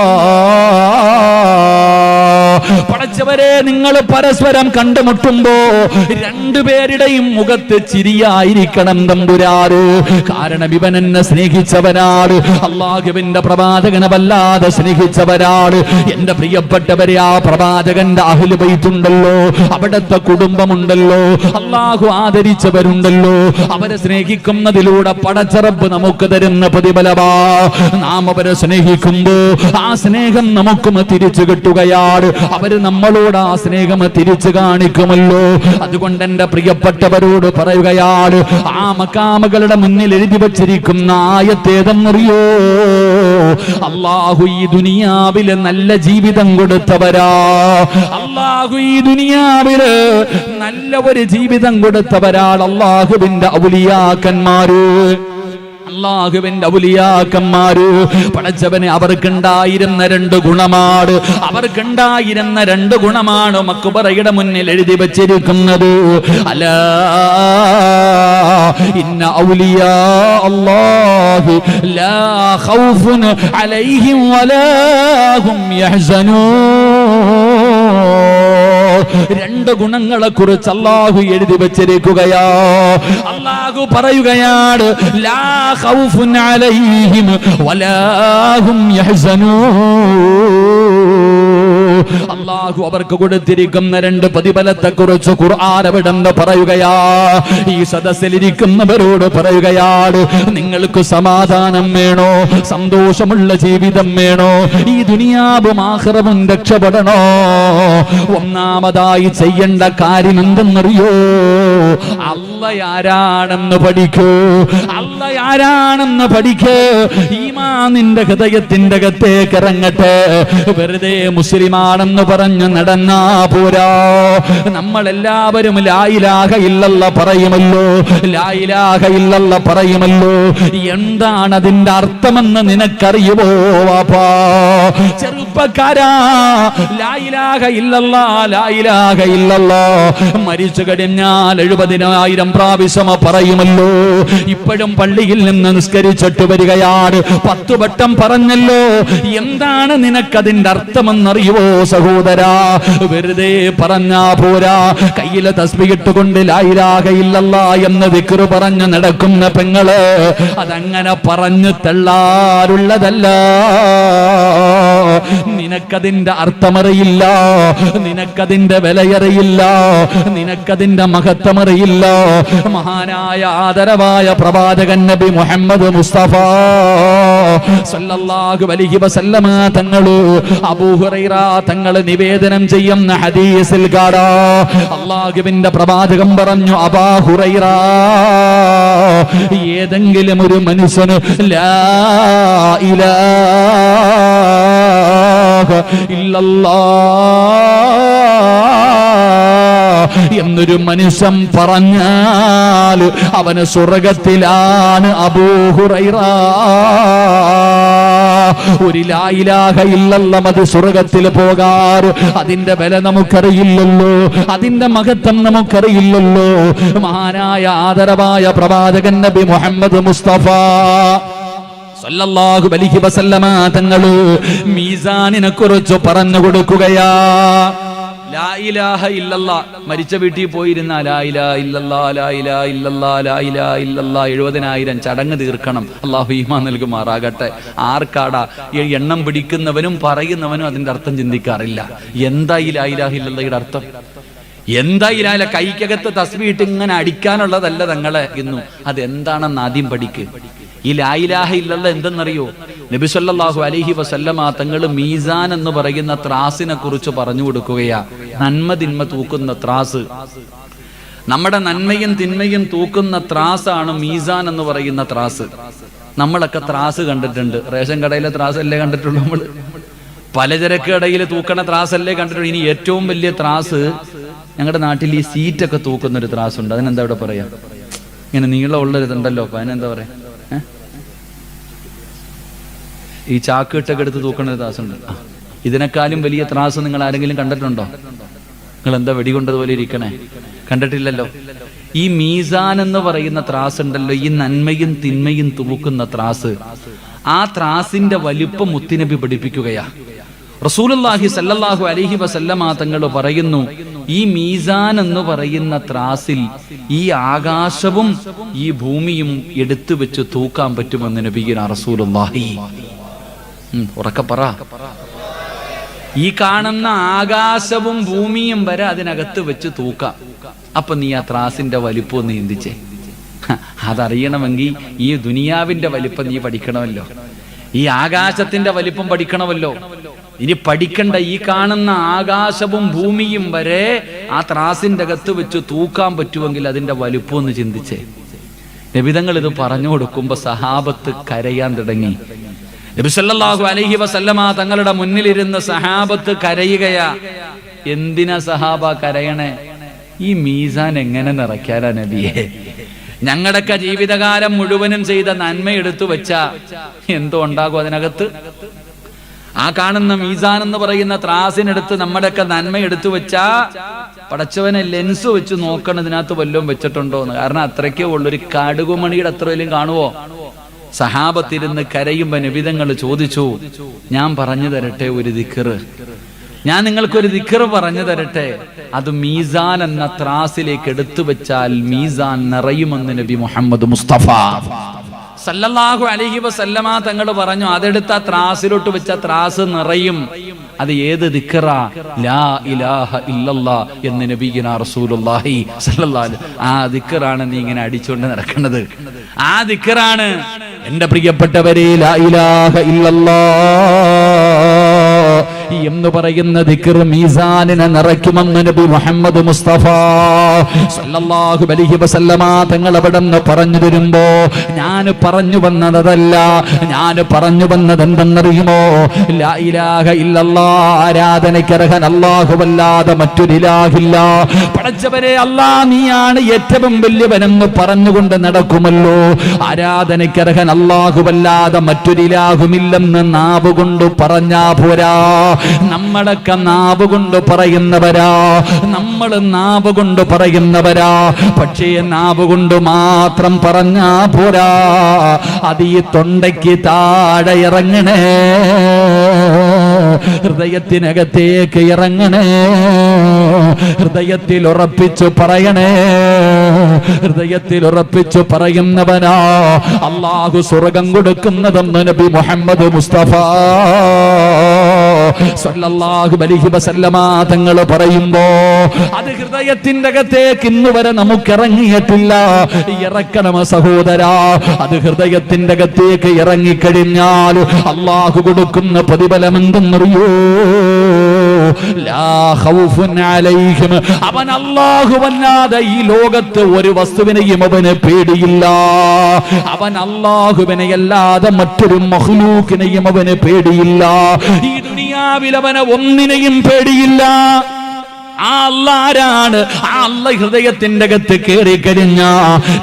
[SPEAKER 1] പടച്ചവരെ, നിങ്ങൾ പരസ്പരം കണ്ടുമുട്ടുമ്പോ രണ്ടുപേരുടെയും മുഖത്ത് ചിരിയായിരിക്കണം തമ്പുരാറ്. കാരണം ഇവൻ എന്നെ സ്നേഹിച്ചവനാണ്, അള്ളാഹുവിന്റെ പ്രവാചകനെ വല്ലാതെ സ്നേഹിച്ചവരാണ്. എന്റെ പ്രിയപ്പെട്ടവരെ, ആ പ്രവാചകന്റെ അഹ്ലു ബൈത്തുണ്ടല്ലോ, അവിടുത്തെ കുടുംബമുണ്ടല്ലോ, അള്ളാഹു ആദരിച്ചവരുണ്ടല്ലോ, അവരെ സ്നേഹിക്കുന്നതിലൂടെ പടച്ചറബ് നമുക്ക് തരുന്ന പ്രതിഫലമാ. നാം അവരെ സ്നേഹിക്കുമ്പോ ആ സ്നേഹം നമുക്കും തിരിച്ചു കിട്ടുകയാണ്. അവര് നമ്മളോട് ആ സ്നേഹം തിരിച്ചു കാണിക്കുമല്ലോ. അതുകൊണ്ട് എന്റെ പ്രിയപ്പെട്ടവരോട് പറയുകയാണ്, ആ മക്കാമകളുടെ മുന്നിൽ എഴുതി വച്ചിരിക്കുന്ന ആയത്തേതെന്നറിയോ? അല്ലാഹു ഈ ദുനിയാവില് നല്ല ജീവിതം കൊടുത്തവരാ. അല്ലാഹു ഈ ദുനിയാവില് നല്ല ഒരു ജീവിതം കൊടുത്തവരാണ് അല്ലാഹുവിന്റെ ഔലിയാക്കന്മാര്. അല്ലാഹുവിന്റെ ഔലിയാക്കന്മാര് പടച്ചവനെ, അവർക്കുണ്ടായിരുന്ന രണ്ട് ഗുണമാണ്. അവർക്കുണ്ടായിരുന്ന രണ്ട് ഗുണമാണ് മക്ബറയുടെ മുന്നിൽ എഴുതി വച്ചിരിക്കുന്നത്. അലാ ഇന്ന ഔലിയാ അല്ലാഹി ലാ ഖൗഫുൻ അലൈഹിം വലാ ഹും യഹ്സനൂൻ. രണ്ട് ഗുണങ്ങളെ കുറിച്ച് അല്ലാഹു എഴുതി വച്ചിരിക്കുകയാ. അല്ലാഹു പറയുകയാണ്, ലാ ഖൗഫുൻ അലൈഹിം വലാ ഹും യഹ്സനൂൻ. അല്ലാഹു അവർക്ക് കൊടുത്തിരിക്കുന്ന രണ്ട് പ്രതിഫലത്തെ കുറിച്ച് ഖുർആൻ അവിടുന്ന് പറയുകയാ. ഈ സദസ്സിലിരിക്കുന്നവരോട് പറയുകയാണ്, നിങ്ങൾക്ക് സമാധാനം വേണോ? സന്തോഷമുള്ള ജീവിതം വേണോ? ഈ ദുനിയാവും ആഖിറവും രക്ഷപ്പെടണോ? ഒന്നാമതായി ചെയ്യേണ്ട കാര്യം എന്തെന്നറിയോ? അല്ലാഹ് പഠിക്കൂ. അല്ലാഹ് പഠിക്കൂ. ഈമാൻ നിന്റെ ഹൃദയത്തിന്റെ അകത്തേക്ക് ഇറങ്ങട്ടെ. വെറുതെ മുസ്ലിമാണെന്ന് പറഞ്ഞ് നടന്നാ പോരാ. നമ്മളെല്ലാവരും ലാ ഇലാഹ ഇല്ലല്ലാഹ് പറയുമല്ലോ, ലാ ഇലാഹ ഇല്ലല്ലാഹ് പറയുമല്ലോ. എന്താണ് അതിന്റെ അർത്ഥമെന്ന് നിനക്കറിയുമോ വാപ്പാ? ചെറുപ്പക്കാരാ, ലാ ഇലാഹ ഇല്ലല്ലാഹ്, ലാ ഇലാഹ ഇല്ലല്ലാഹ് മരിച്ചു കഴിഞ്ഞാൽ 70,000 പ്രാവശ്യം പറയുമല്ലോ. ഇപ്പോഴും പള്ളിയിൽ നിന്ന് നിസ്കരിച്ചിട്ട് വരികയാണ്, 10 വട്ടം പറഞ്ഞല്ലോ. എന്താണ് നിനക്കതിന്റെ അർത്ഥമെന്നറിയുവോ സഹോദരാ? വെറുതെ പറഞ്ഞാ പോരാ. കയ്യിലെ തസ്ബീഹ് ഇട്ടുകൊണ്ട് ലാ ഇലാഹ ഇല്ലല്ലാഹ് എന്ന് ദിക്ർ പറഞ്ഞു നടക്കുന്ന പെങ്ങള്, അതങ്ങനെ പറഞ്ഞു തള്ളാറുള്ളതല്ല. നിനക്കതിന്റെ അർത്ഥമറിയില്ല, നിനക്കതിന്റെ വിലയറിയില്ല, നിനക്കതിന്റെ മഹത്വമറിയില്ല. മഹാനായ ആദരവായ പ്രവാചകൻ നബി മുഹമ്മദ് മുസ്തഫ സല്ലല്ലാഹു അലൈഹി വസല്ലമ തങ്ങള്, അബൂ ഹുറൈറ തങ്ങള് നിവേദനം ചെയ്യുന്ന ഹദീസിൽ കാണാ, അല്ലാഹുവിന്റെ പ്രവാചകൻ പറഞ്ഞു, അബൂ ഹുറൈറ, ഏതെങ്കിലും ഒരു മനുഷ്യന് ലാ ഇലാഹ ഇല്ലല്ലാഹ് എന്നൊരു മനുഷ്യൻ പറഞ്ഞാൽ അവന് സ്വർഗത്തിലാണ്. അബൂ ഹുറൈറ, ഒരു ലാ ഇലാഹ ഇല്ലല്ലാഹ് അത് സ്വർഗത്തിൽ പോകാറ്. അതിന്റെ വില നമുക്കറിയില്ലല്ലോ, അതിന്റെ മഹത്വം നമുക്കറിയില്ലല്ലോ. മഹാനായ ആദരവായ പ്രവാചകൻ നബി മുഹമ്മദ് മുസ്തഫ സല്ലല്ലാഹു അലൈഹി വസല്ലമ തങ്ങള് മീസാനിനെ കുറിച്ച് പറഞ്ഞു കൊടുക്കുകയാ. ലാ ഇലാഹ ഇല്ലല്ലാഹ് മരിച്ച വീട്ടിൽ പോയിരുന്ന ലാ ഇലാഹ ഇല്ലല്ലാഹ്, ലാ ഇലാഹ ഇല്ലല്ലാഹ്, ലാ ഇലാഹ ഇല്ലല്ലാഹ് 70,000 ചടങ്ങ് തീർക്കണം. അല്ലാഹു ഈമാൻ നൽകുമാറാകട്ടെ. ആർക്കാടാ ഈ എണ്ണം പിടിക്കുന്നവനും പറയുന്നവനും അതിന്റെ അർത്ഥം ചിന്തിക്കാറില്ല. എന്താ ഈ ലാ ഇലാഹ ഇല്ലല്ലാഹയുടെ അർത്ഥം? എന്താ ഈ ലാ ഇലാഹ? കൈക്കകത്ത് തസ്ബീഹ് ഇട്ട് ഇങ്ങനെ അടിക്കാനുള്ളതല്ല തങ്ങളെ ഇന്നും. അതെന്താണെന്ന് ആദ്യം പഠിക്ക്. ഈ ലാ ഇലാഹ ഇല്ലല്ലാഹ് എന്തെന്നറിയോ? നബി സല്ലല്ലാഹു അലൈഹി വസല്ലമ തങ്ങൾ മീസാൻ എന്ന് പറയുന്ന ത്രാസിനെ കുറിച്ച് പറഞ്ഞു കൊടുക്കുകയാ. നന്മ തിന്മ തൂക്കുന്ന ത്രാസ്, നമ്മുടെ നന്മയും തിന്മയും തൂക്കുന്ന ത്രാസാണ് മീസാൻ എന്ന് പറയുന്ന ത്രാസ്. നമ്മളൊക്കെ ത്രാസ് കണ്ടിട്ടുണ്ട്. റേഷൻ കടയിലെ ത്രാസല്ലേ കണ്ടിട്ടുള്ളൂ നമ്മൾ. പലചരക്ക് കടയിൽ തൂക്കണ ത്രാസല്ലേ കണ്ടിട്ടുള്ളൂ. ഇനി ഏറ്റവും വലിയ ത്രാസ് ഞങ്ങളുടെ നാട്ടിൽ ഈ സീറ്റൊക്കെ തൂക്കുന്ന ഒരു ത്രാസ് ഉണ്ട്. അതിനെന്താ ഇവിടെ പറയാ? ഇങ്ങനെ നീളമുള്ളൊരിതുണ്ടല്ലോ, അതിനെന്താ പറയാ? ഈ ചാക്കിട്ടൊക്കെ എടുത്ത് തൂക്കണ ത്രാസുണ്ട്. ഇതിനേക്കാളും വലിയ ത്രാസ് നിങ്ങൾ ആരെങ്കിലും കണ്ടിട്ടുണ്ടോ? നിങ്ങൾ എന്താ വെടികൊണ്ടതുപോലെ ഇരിക്കണേ? കണ്ടിട്ടില്ലല്ലോ. ഈ മീസാൻ എന്ന് പറയുന്ന ത്രാസ് ഉണ്ടല്ലോ, ഈ നന്മയും തിന്മയും തൂക്കുന്ന ത്രാസ്, ആ ത്രാസിന്റെ വലിപ്പം മുത്തുനബി പഠിപ്പിക്കുകയാ. റസൂലുള്ളാഹി സല്ലല്ലാഹു അലൈഹി വസല്ലമ തങ്ങൾ പറയുന്നു, ഈ മീസാൻ എന്ന് പറയുന്ന ത്രാസിൽ ഈ ആകാശവും ഈ ഭൂമിയും എടുത്തു വെച്ച് തൂക്കാൻ പറ്റുമെന്ന് നബിയുനാ റസൂലുള്ളാഹി. ഉറക്കെ പറ. ഈ കാണുന്ന ആകാശവും ഭൂമിയും വരെ അതിനകത്ത് വെച്ച് തൂക്കാം. അപ്പൊ നീ ആ ത്രാസിന്റെ വലിപ്പം നീ ചിന്തിച്ചേ. അതറിയണമെങ്കിൽ ഈ ദുനിയാവിന്റെ വലിപ്പം നീ പഠിക്കണമല്ലോ, ഈ ആകാശത്തിന്റെ വലിപ്പം പഠിക്കണമല്ലോ. ഇനി പഠിക്കണ്ട, ഈ കാണുന്ന ആകാശവും ഭൂമിയും വരെ ആ ത്രാസിന്റെ അകത്ത് വെച്ച് തൂക്കാൻ പറ്റുമെങ്കിൽ അതിന്റെ വലിപ്പം ഒന്ന് ചിന്തിച്ചേ. നബിതങ്ങൾ ഇത് പറഞ്ഞു കൊടുക്കുമ്പോ സഹാബത്ത് കരയാൻ തുടങ്ങി. നബി സല്ലല്ലാഹു അലൈഹി വസല്ലമ തങ്ങളുടെ മുന്നിലിരുന്ന സഹാബത്ത് കരയുകയാ. എന്തിനാ സഹാബ കരയണേ? ഈ മീസാൻ എങ്ങനെ നിറയ്ക്കാനാ നബിയെ? ഞങ്ങളുടെയൊക്കെ ജീവിതകാലം മുഴുവനും ചെയ്ത നന്മ എടുത്തു വെച്ചാ എന്തോ ഉണ്ടാകും അതിനകത്ത്? ആ കാണുന്ന മീസാൻ എന്ന് പറയുന്ന ത്രാസിനെടുത്ത് നമ്മുടെയൊക്കെ നന്മ എടുത്തു വെച്ചാ പടച്ചവനെ ലെൻസ് വെച്ച് നോക്കണതിനകത്ത് വല്ലതും വെച്ചിട്ടുണ്ടോന്ന്. കാരണം അത്രയ്ക്കേ ഉള്ളൊരു കടുകുമണിയുടെ അത്ര വലിയ കാണുവോ? സഹാബത്തിരുന്ന് കരയുമ്പോ നബിതങ്ങൾ ചോദിച്ചു, ഞാൻ പറഞ്ഞു തരട്ടെ ഒരു ദിക്റ്, ഞാൻ നിങ്ങൾക്കൊരു ദിക്റ് പറഞ്ഞു തരട്ടെ, അത് മീസാൻ എന്ന ത്രാസിലേക്ക് എടുത്തു വെച്ചാൽ മീസാൻ നിറയുമെന്ന് നബി മുഹമ്മദ് മുസ്തഫ സല്ലല്ലാഹു അലൈഹി വസല്ലമ തങ്ങൾ പറഞ്ഞു. അതെടുത്ത ത്രാസിലോട്ട് വെച്ച ത്രാസ് നിറയും. അത് ഏത് ദിക്റാ? ലാ ഇലാഹ ഇല്ലല്ലാഹ് എന്ന് നബിയുനാ റസൂലുള്ളാഹി സല്ലല്ലാഹു അലൈഹി. ആ ദിക്റാണ് നീ ഇങ്ങനെ അടിച്ചുകൊണ്ട് നടക്കുന്നത്. ആ ദിക്റാണ് എന്റെ പ്രിയപ്പെട്ടവരെ, ലാ ഇലാഹ ഇല്ലല്ലാഹ് എന്ന് പറയുന്ന ദിക്റ് മീസാനിനെ നിറയ്ക്കുമെന്ന് നബി മുഹമ്മദ് മുസ്തഫ സല്ലല്ലാഹു അലൈഹി വസല്ലമ തങ്ങൾ അവിടെന്ന് പറഞ്ഞു തരുമ്പോ ഞാൻ പറഞ്ഞു വന്നതല്ല, ഞാൻ പറഞ്ഞു വന്നത് എന്തെന്നറിയുമോ? ലാ ഇലാഹ ഇല്ലല്ലാഹ്, ആരാധനയ്ക്കർഹൻ അല്ലാഹുവല്ലാതെ മറ്റൊരു ഇലാഹില്ല. പടച്ചവരെ അല്ലാഹ് നീയാണ് ഏറ്റവും വലിയവനെന്ന് പറഞ്ഞുകൊണ്ട് നടക്കുമല്ലോ. ആരാധനയ്ക്കർഹൻ അല്ലാഹുവല്ലാതെ മറ്റൊരു ഇലാഹുമില്ലെന്ന് നാവ് കൊണ്ട് പറഞ്ഞാ പോരാ. നമ്മളൊക്കെ നാവ് കൊണ്ട് പറയുന്നവരാ, നമ്മൾ നാവ് കൊണ്ട് പറയുന്നവരാ. പക്ഷേ നാവ് കൊണ്ട് മാത്രം പറഞ്ഞാ പോരാ, അത് ഈ തൊണ്ടയ്ക്ക് താഴെ ഇറങ്ങണേ, ഹൃദയത്തിനകത്തേക്ക് ഇറങ്ങണേ, ഹൃദയത്തിൽ ഉറപ്പിച്ചു പറയണേ. ഹൃദയത്തിൽ ഉറപ്പിച്ചു പറയുന്നവനാ അല്ലാഹു സ്വർഗം കൊടുക്കുന്നതെന്ന് നബി മുഹമ്മദ് മുസ്തഫ സല്ലല്ലാഹു അലൈഹി വസല്ലമ തങ്ങൾ പറയുമ്പോ അത് ഹൃദയത്തിന്റെ അകത്തേക്ക് ഇന്ന് വരെ നമുക്ക് ഇറങ്ങിയിട്ടില്ല. ഇറക്കണം സഹോദരാ. അത് ഹൃദയത്തിന്റെ അകത്തേക്ക് ഇറങ്ങിക്കഴിഞ്ഞാൽ അല്ലാഹു കൊടുക്കുന്ന പ്രതിഫലം എന്തെന്നറിയോ? ലാ ഖൗഫുൻ അലൈഹിം, അവൻ അല്ലാഹുവല്ലാതെ ഈ ലോകത്ത് ഒരു വസ്തുവിനെയും അവന് പേടിയില്ല. അവൻ അല്ലാഹുവിനെ അല്ലാതെ മറ്റൊരു മഖ്ലൂക്കിനെയും അവന് പേടിയില്ല. ഈ ദുനിയാവിൽ അവന് ഒന്നിനെയും പേടിയില്ല. ആ അല്ലാഹുവാണ്. ആ അല്ലാഹ് ഹൃദയത്തിന്റെ അകത്ത് കയറി കഴിഞ്ഞ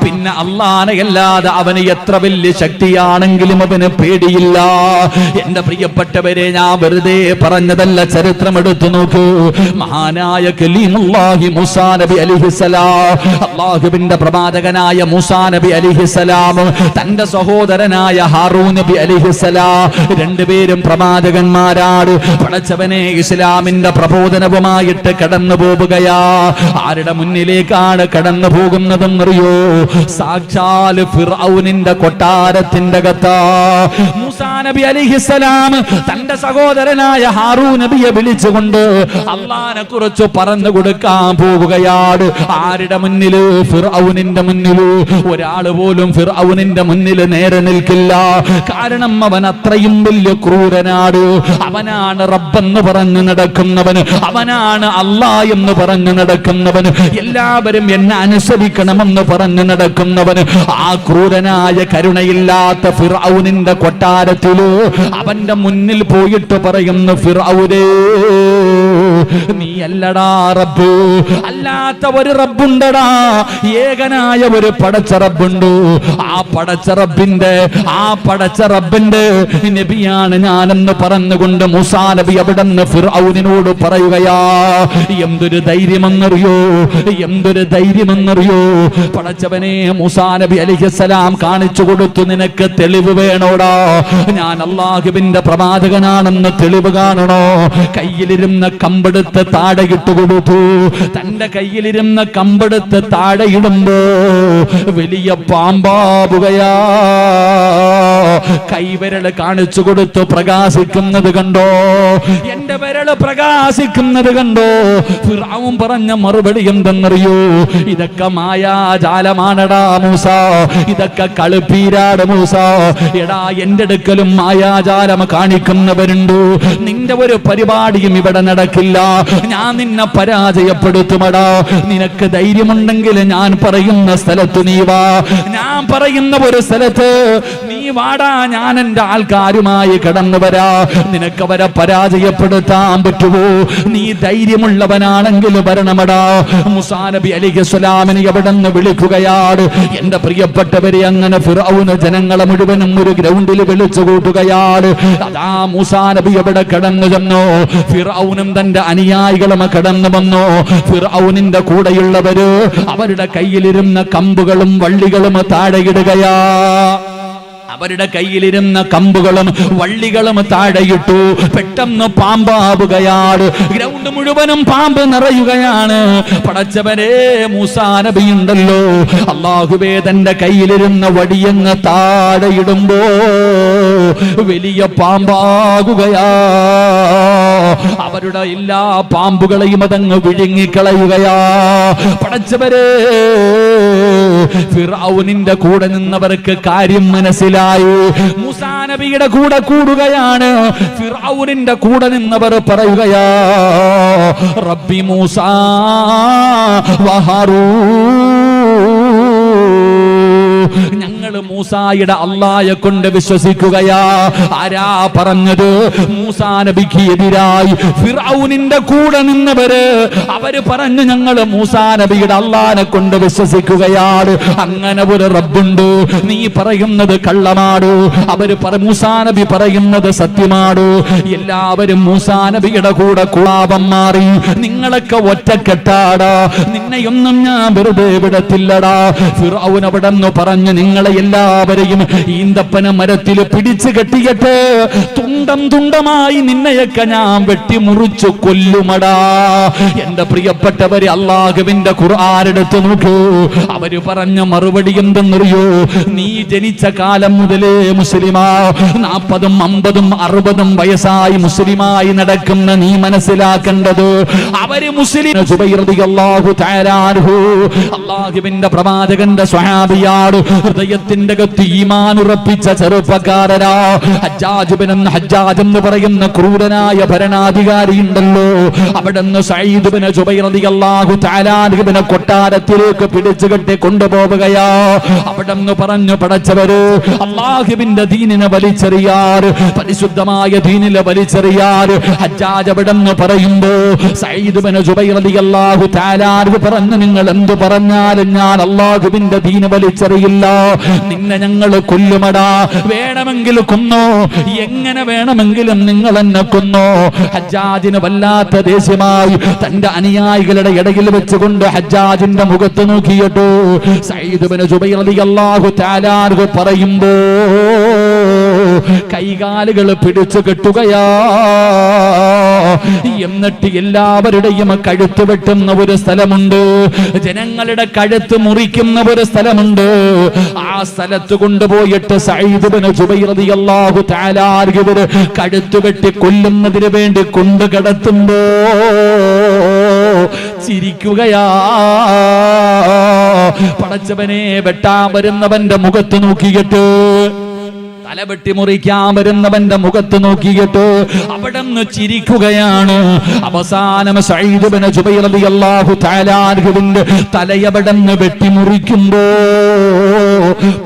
[SPEAKER 1] പിന്നെ അല്ലാഹനെ അല്ലാതെ അവന് എത്ര വലിയ ശക്തിയാണെങ്കിലും അവന് പേടിയില്ല. എന്റെ പ്രിയപ്പെട്ടവരെ, ഞാൻ വെറുതെ പറഞ്ഞതല്ല, ചരിത്രം എടുത്തു നോക്കൂ. മഹാനായ കലീമുല്ലാഹി മൂസാ നബി അലൈഹിസ്സലാം, അല്ലാഹുവിന്റെ പ്രവാചകനായ മൂസാ നബി അലൈഹിസ്സലാം തന്റെ സഹോദരനായ ഹാറൂൻ നബി അലൈഹിസ്സലാം, രണ്ടുപേരും പ്രവാചകന്മാരാണ്. പടച്ചവനെ ഇസ്ലാമിന്റെ പ്രബോധനവുമായിട്ട് കടന്നു പോവുകയാ. ആരുടെ മുന്നിലേക്കാണ് കടന്നു പോകുന്നതെന്നറിയോ? സാക്ഷാൽ ഫിർഔനിന്റെ കൊട്ടാരത്തിന്റെ അകത്താ. മൂസാ നബി അലൈഹിസ്സലാം തന്റെ സഹോദരനായ ഹാറൂൻ നബിയെ വിളിച്ചുകൊണ്ട് അല്ലാഹനെ കുറിച്ച് പറഞ്ഞു കൊടുക്കാൻ പോവുകയാണ്. ആരുടെ മുന്നില്? ഫിർഔനിന്റെ മുന്നില്. ഒരാള് പോലും ഫിർഔനിന്റെ മുന്നിൽ നേരെ നിൽക്കില്ല. കാരണം അവൻ അത്രയും വലിയ ക്രൂരനാണ്. അവനാണ് റബ്ബെന്ന് പറഞ്ഞു നടക്കുന്നവൻ, അവനാണ് അല്ലാഹ് എന്ന് പറഞ്ഞു നടക്കുന്നവന്, എല്ലാവരും എന്നെ അനുസരിക്കണമെന്ന് പറഞ്ഞു നടക്കുന്നവന്. ആ ക്രൂരനായ കരുണയില്ലാത്ത ഫിർഔനിന്റെ കൊട്ടാരത്തില് അവന്റെ മുന്നിൽ പോയിട്ട് പറയുന്നു, ഫിർഔനേ നീ അല്ലടാ റബ്ബ്, അല്ലാത്ത ഒരു റബ്ബുണ്ടടാ, ഏകനായ ഒരു പടച്ച റബ്ബുണ്ട്. ആ പടച്ച റബ്ബിന്റെ നബിയാണ് ഞാനെന്ന് പറഞ്ഞുകൊണ്ട് മൂസാ നബി അവിടെന്ന് ഫിർഔനിനോട് പറയുകയാ. എന്തൊരു ധൈര്യമെന്നറിയോ, എന്തൊരു ധൈര്യമെന്നറിയോ? പടച്ചവനെ മൂസാ നബി അലൈഹിസ്സലാം കാണിച്ചു കൊടുത്തു, നിനക്ക് തെളിവ് വേണോടാ? ഞാൻ അല്ലാഹുവിന്റെ പ്രവാചകനാണെന്ന് തെളിവ് കാണണോ? കയ്യിലിരുന്ന കമ്പെടുത്ത് താഴെയിട്ട് കൊടുത്തു. തന്റെ കയ്യിലിരുന്ന കമ്പെടുത്ത് താഴെയിടുമ്പോ വലിയ പാമ്പാവുകയാ. കൈവിരല് കാണിച്ചു കൊടുത്തു. പ്രകാശിക്കുന്നത് കണ്ടോ? എന്റെ വിരല് പ്രകാശിക്കുന്നത് കണ്ടോ? ഫിർഔൻ പറഞ്ഞ മറുപടി എന്തെന്നറിയോ? ഇതൊക്കെ മായാജാലമാണടാ മൂസ, ഇതൊക്കെ കളിപ്പീരാട് മൂസ. എടാ, എന്റെ അടുക്കലും മായാജാലം കാണിക്കുന്നവരുണ്ട്. നിന്റെ ഒരു പരിപാടിയും ഇവിടെ നടക്കില്ല. ഞാൻ നിന്നെ പരാജയപ്പെടുത്തുമടാ. നിനക്ക് ധൈര്യമുണ്ടെങ്കിൽ ഞാൻ പറയുന്ന സ്ഥലത്ത് നീ വാ. ഞാൻ പറയുന്ന ഒരു സ്ഥലത്ത് നീ വാടാ. ഞാൻ എന്റെ ആൾക്കാരുമായി കടന്നു വരാ. നിനക്ക് അവരെ പരാജയപ്പെടുത്താൻ പറ്റുമോ? നീ ധൈര്യമുള്ളവനാണെങ്കിൽ വരണമടാ. മൂസാ നബി അലൈഹിസ്സലാമിനെ അവിടെ നിന്ന് വിളിക്കുകയാണ്. എന്റെ പ്രിയപ്പെട്ടവരെ, അങ്ങനെ ഫിർഔൻ ജനങ്ങളെ മുഴുവനും ഒരു ഗ്രൗണ്ടിൽ വിളിച്ചു കൂട്ടുകയാണ്. അതാ മൂസാ നബി അവിടെ കടന്നു ചെന്നു. ഫിർഔനും തന്റെ അനുയായികളും കടന്നു വന്നു. ഫിർഔനിന്റെ കൂടെയുള്ളവര് അവരുടെ കയ്യിലിരുന്ന കമ്പുകളും വള്ളികളും താഴെയിടുകയാ. അവരുടെ കയ്യിലിരുന്ന കമ്പുകളും വള്ളികളും താഴെയിട്ടു. പെട്ടെന്ന് പാമ്പാവുകയാണ്. ഗ്രൗണ്ട് മുഴുവനും പാമ്പ് നിറയുകയാണ്. പടച്ചവരെ, മൂസാ നബിയുണ്ടല്ലോ, അല്ലാഹുവേ, തന്റെ കയ്യിലിരുന്ന വടിയങ്ങ് താഴെയിടുമ്പോ വലിയ പാമ്പാകുകയാ. അവരുടെ എല്ലാ പാമ്പുകളെയും അതങ്ങ് വിഴുങ്ങിക്കളയുകയാ. പടച്ചവരെ, ഫിർഔനിന്റെ കൂടെ നിന്നവർക്ക് കാര്യം മനസ്സിലായി. മൂസാ നബിയുടെ കൂടെ കൂടുകയാണ്. ഫിർഔനിന്റെ കൂടെ നിന്നവർ പറയുകയാ, റബ്ബി മൂസാ വഹാറൂൻ, ഞങ്ങൾ മൂസായുടെ അല്ലാഹയെ കൊണ്ട് വിശ്വസിക്കുകയാ. ആരാ പറഞ്ഞത്? മൂസാ നബിക്ക് എതിരായി ഫിർഔനിന്റെ കൂടെ നിന്നവര്. അവര് പറഞ്ഞു, ഞങ്ങൾ മൂസാ നബിയുടെ അല്ലാഹനെ കൊണ്ട് വിശ്വസിക്കുകയാണ്. അങ്ങനെ ഒരു റബ്ബുണ്ട്. നീ പറയുന്നത് കള്ളമാണ്. അവര് മൂസാ നബി പറയുന്നത് സത്യമാണ്. എല്ലാവരും മൂസാ നബിയുടെ കൂടെ കുളാപം മാറി. നിങ്ങളൊക്കെ ഒറ്റക്കെട്ടാടാ. നിന്നെയൊന്നും ഞാൻ വെറുതെ വിടത്തില്ലടാ. ഫിർഔൻ അവിടെ നിന്ന് പറഞ്ഞു, നിങ്ങളെ എല്ലാവരെയും ഈന്തപ്പന മരത്തിൽ പിടിച്ചു കെട്ടിയിട്ട് തുണ്ടം തുണ്ടമായി നിന്നെയൊക്കെ ഞാൻ വെട്ടിമുറിച്ചു കൊല്ലുമടാ. എന്റെ പ്രിയപ്പെട്ടവര്, അല്ലാഹുവിന്റെ ഖുർആൻ എടുത്തു നോക്കൂ. അവര് പറഞ്ഞ മറുപടി എന്തെന്നറിയോ? നീ ജനിച്ച കാലം മുതലേ മുസ്ലിമാ. 40, 50, 60 വയസ്സായി മുസ്ലിമായി നടക്കുന്ന നീ മനസ്സിലാക്കേണ്ടത്, അവര് മുസ്ലിം. സുബൈർ റളിയല്ലാഹു തആല അൻഹു അല്ലാഹുവിന്റെ പ്രവാചകന്റെ സ്വഹാബിയാണ്. ഹൃദയത്തിന്റെ അകത്ത് ഈമാൻ ഉറപ്പിച്ച ചെറുപ്പക്കാരനാ. ഹജ്ജാജ് എന്ന് പറയുന്ന ക്രൂരനായ ഭരണാധികാരി ഉണ്ടല്ലോ, അവിടുന്ന് സഈദ് ഇബ്നു ജുബൈർ റളിയല്ലാഹു തആല അൻഹുവിനെ കൊട്ടാരത്തിലേക്ക് പിടിച്ചു കെട്ടി കൊണ്ടുപോവുകയാ. അവിടുന്ന് പറഞ്ഞു, പടച്ചവര്, അല്ലാഹുവിന്റെ ദീനിനെ വലിച്ചെറിയാറ്, പരിശുദ്ധമായ ദീനിനെ വലിച്ചെറിയാറ്. ഹജ്ജാജ് അവിടുന്ന് പറയുമ്പോ സഈദ് ഇബ്നു ജുബൈർ റളിയല്ലാഹു തആല അൻഹു പറഞ്ഞു, നിങ്ങൾ എന്തു പറഞ്ഞാലും ഞാൻ അല്ലാഹുവിന്റെ ദീന് വലിച്ചെറിയില്ല. നിന്നെ ഞങ്ങൾ കൊല്ലുമടാ. വേണമെങ്കിൽ കൊന്നോ, എങ്ങനെ വേണമെങ്കിലും നിങ്ങൾ എന്നെ കൊന്നോ. ഹജ്ജാജിന് വല്ലാത്ത ദേഷ്യമായി. തന്റെ അനുയായികളുടെ ഇടയിൽ വെച്ചുകൊണ്ട് ഹജ്ജാജിന്റെ മുഖത്ത് നോക്കിയിട്ടു സഈദ് ഇബ്നു ജുബൈർ റളിയല്ലാഹു തആല അൻഹു പറയുമ്പോ കൈകാലുകൾ പിടിച്ചു കെട്ടുകയാ. എന്നിട്ട് എല്ലാവരുടെയും കഴുത്ത് വെട്ടുന്ന ഒരു സ്ഥലമുണ്ട്. ജനങ്ങളുടെ കഴുത്ത് മുറിക്കുന്ന ഒരു സ്ഥലമുണ്ട്. ആ സ്ഥലത്ത് കൊണ്ടുപോയിട്ട് സഈദ് ഇബ്നു ജുബൈർ റളിയല്ലാഹു തആല അൻഹു കഴുത്ത് വെട്ടി കൊല്ലുന്നതിന് വേണ്ടി കൊണ്ടുകിടത്തുമ്പോ ചിരിക്കുകയാ. പടച്ചവനെ, വെട്ടാൻ വരുന്നവന്റെ മുഖത്ത് നോക്കിയിട്ട്, തലവെട്ടി മുറിക്കാൻ വരുന്നവന്റെ മുഖത്ത് നോക്കിയിട്ട് അവിടുന്ന് ചിരിക്കുകയാണ്. അവസാനം സഈദ് ഇബ്നു ജുബൈർ റളിയല്ലാഹു തആല അൻഹുവിന്റെ തലയവിടുന്ന് വെട്ടിമുറിക്കുമ്പോ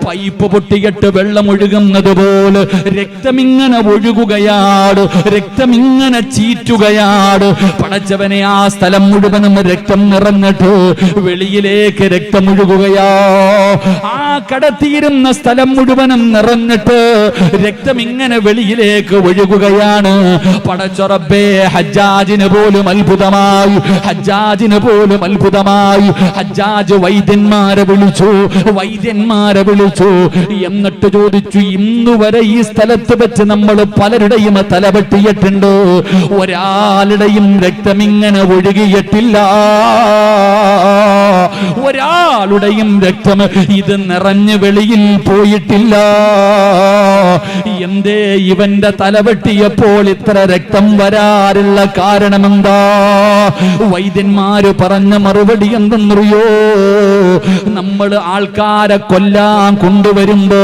[SPEAKER 1] പൈപ്പ് പൊട്ടിയിട്ട് വെള്ളം ഒഴുകുന്നത് പോലെ രക്തമിങ്ങനെ ഒഴുകുകയാണ്. രക്തമിങ്ങനെ ചീറ്റുകയാണ്. പടച്ചവനെ, ആ സ്ഥലം മുഴുവനും രക്തം നിറഞ്ഞിട്ട് വെളിയിലേക്ക് രക്തം ഒഴുകുകയാ. ആ കടത്തിയിരുന്ന സ്ഥലം മുഴുവനും നിറഞ്ഞിട്ട് രക്തം ഇങ്ങനെ വെളിയിലേക്ക് ഒഴുകുകയാണ്. പടച്ചറബ്ബേ, ഹജ്ജാജിന് പോലും അത്ഭുതമായി. ഹജ്ജാജിന് പോലും അത്ഭുതമായി. ഹജ്ജാജ് വൈദ്യന്മാരെ വിളിച്ചു. വൈദ്യന്മാർ വൈദ്യന്മാരെ വിളിച്ചു. എന്നിട്ട് ചോദിച്ചു, ഇന്നുവരെ ഈ സ്ഥലത്ത് വെച്ച് നമ്മൾ പലരുടെയും തല വെട്ടിയിട്ടുണ്ട്, ഒരാളുടെയും രക്തമിങ്ങനെ ഒഴുകിയിട്ടില്ല, ഒരാളുടെയും രക്തം ഇത് നിറഞ്ഞു വെളിയിൽ പോയിട്ടില്ല. എന്തേ ഇവന്റെ തല വെട്ടിയപ്പോൾ ഇത്ര രക്തം വരാറുള്ള കാരണമെന്താ? വൈദ്യന്മാര് പറഞ്ഞ മറുപടി എന്തെന്നറിയോ? നമ്മൾ ആൾക്കാരെ കൊല്ലാൻ കൊണ്ടുവരുമ്പോ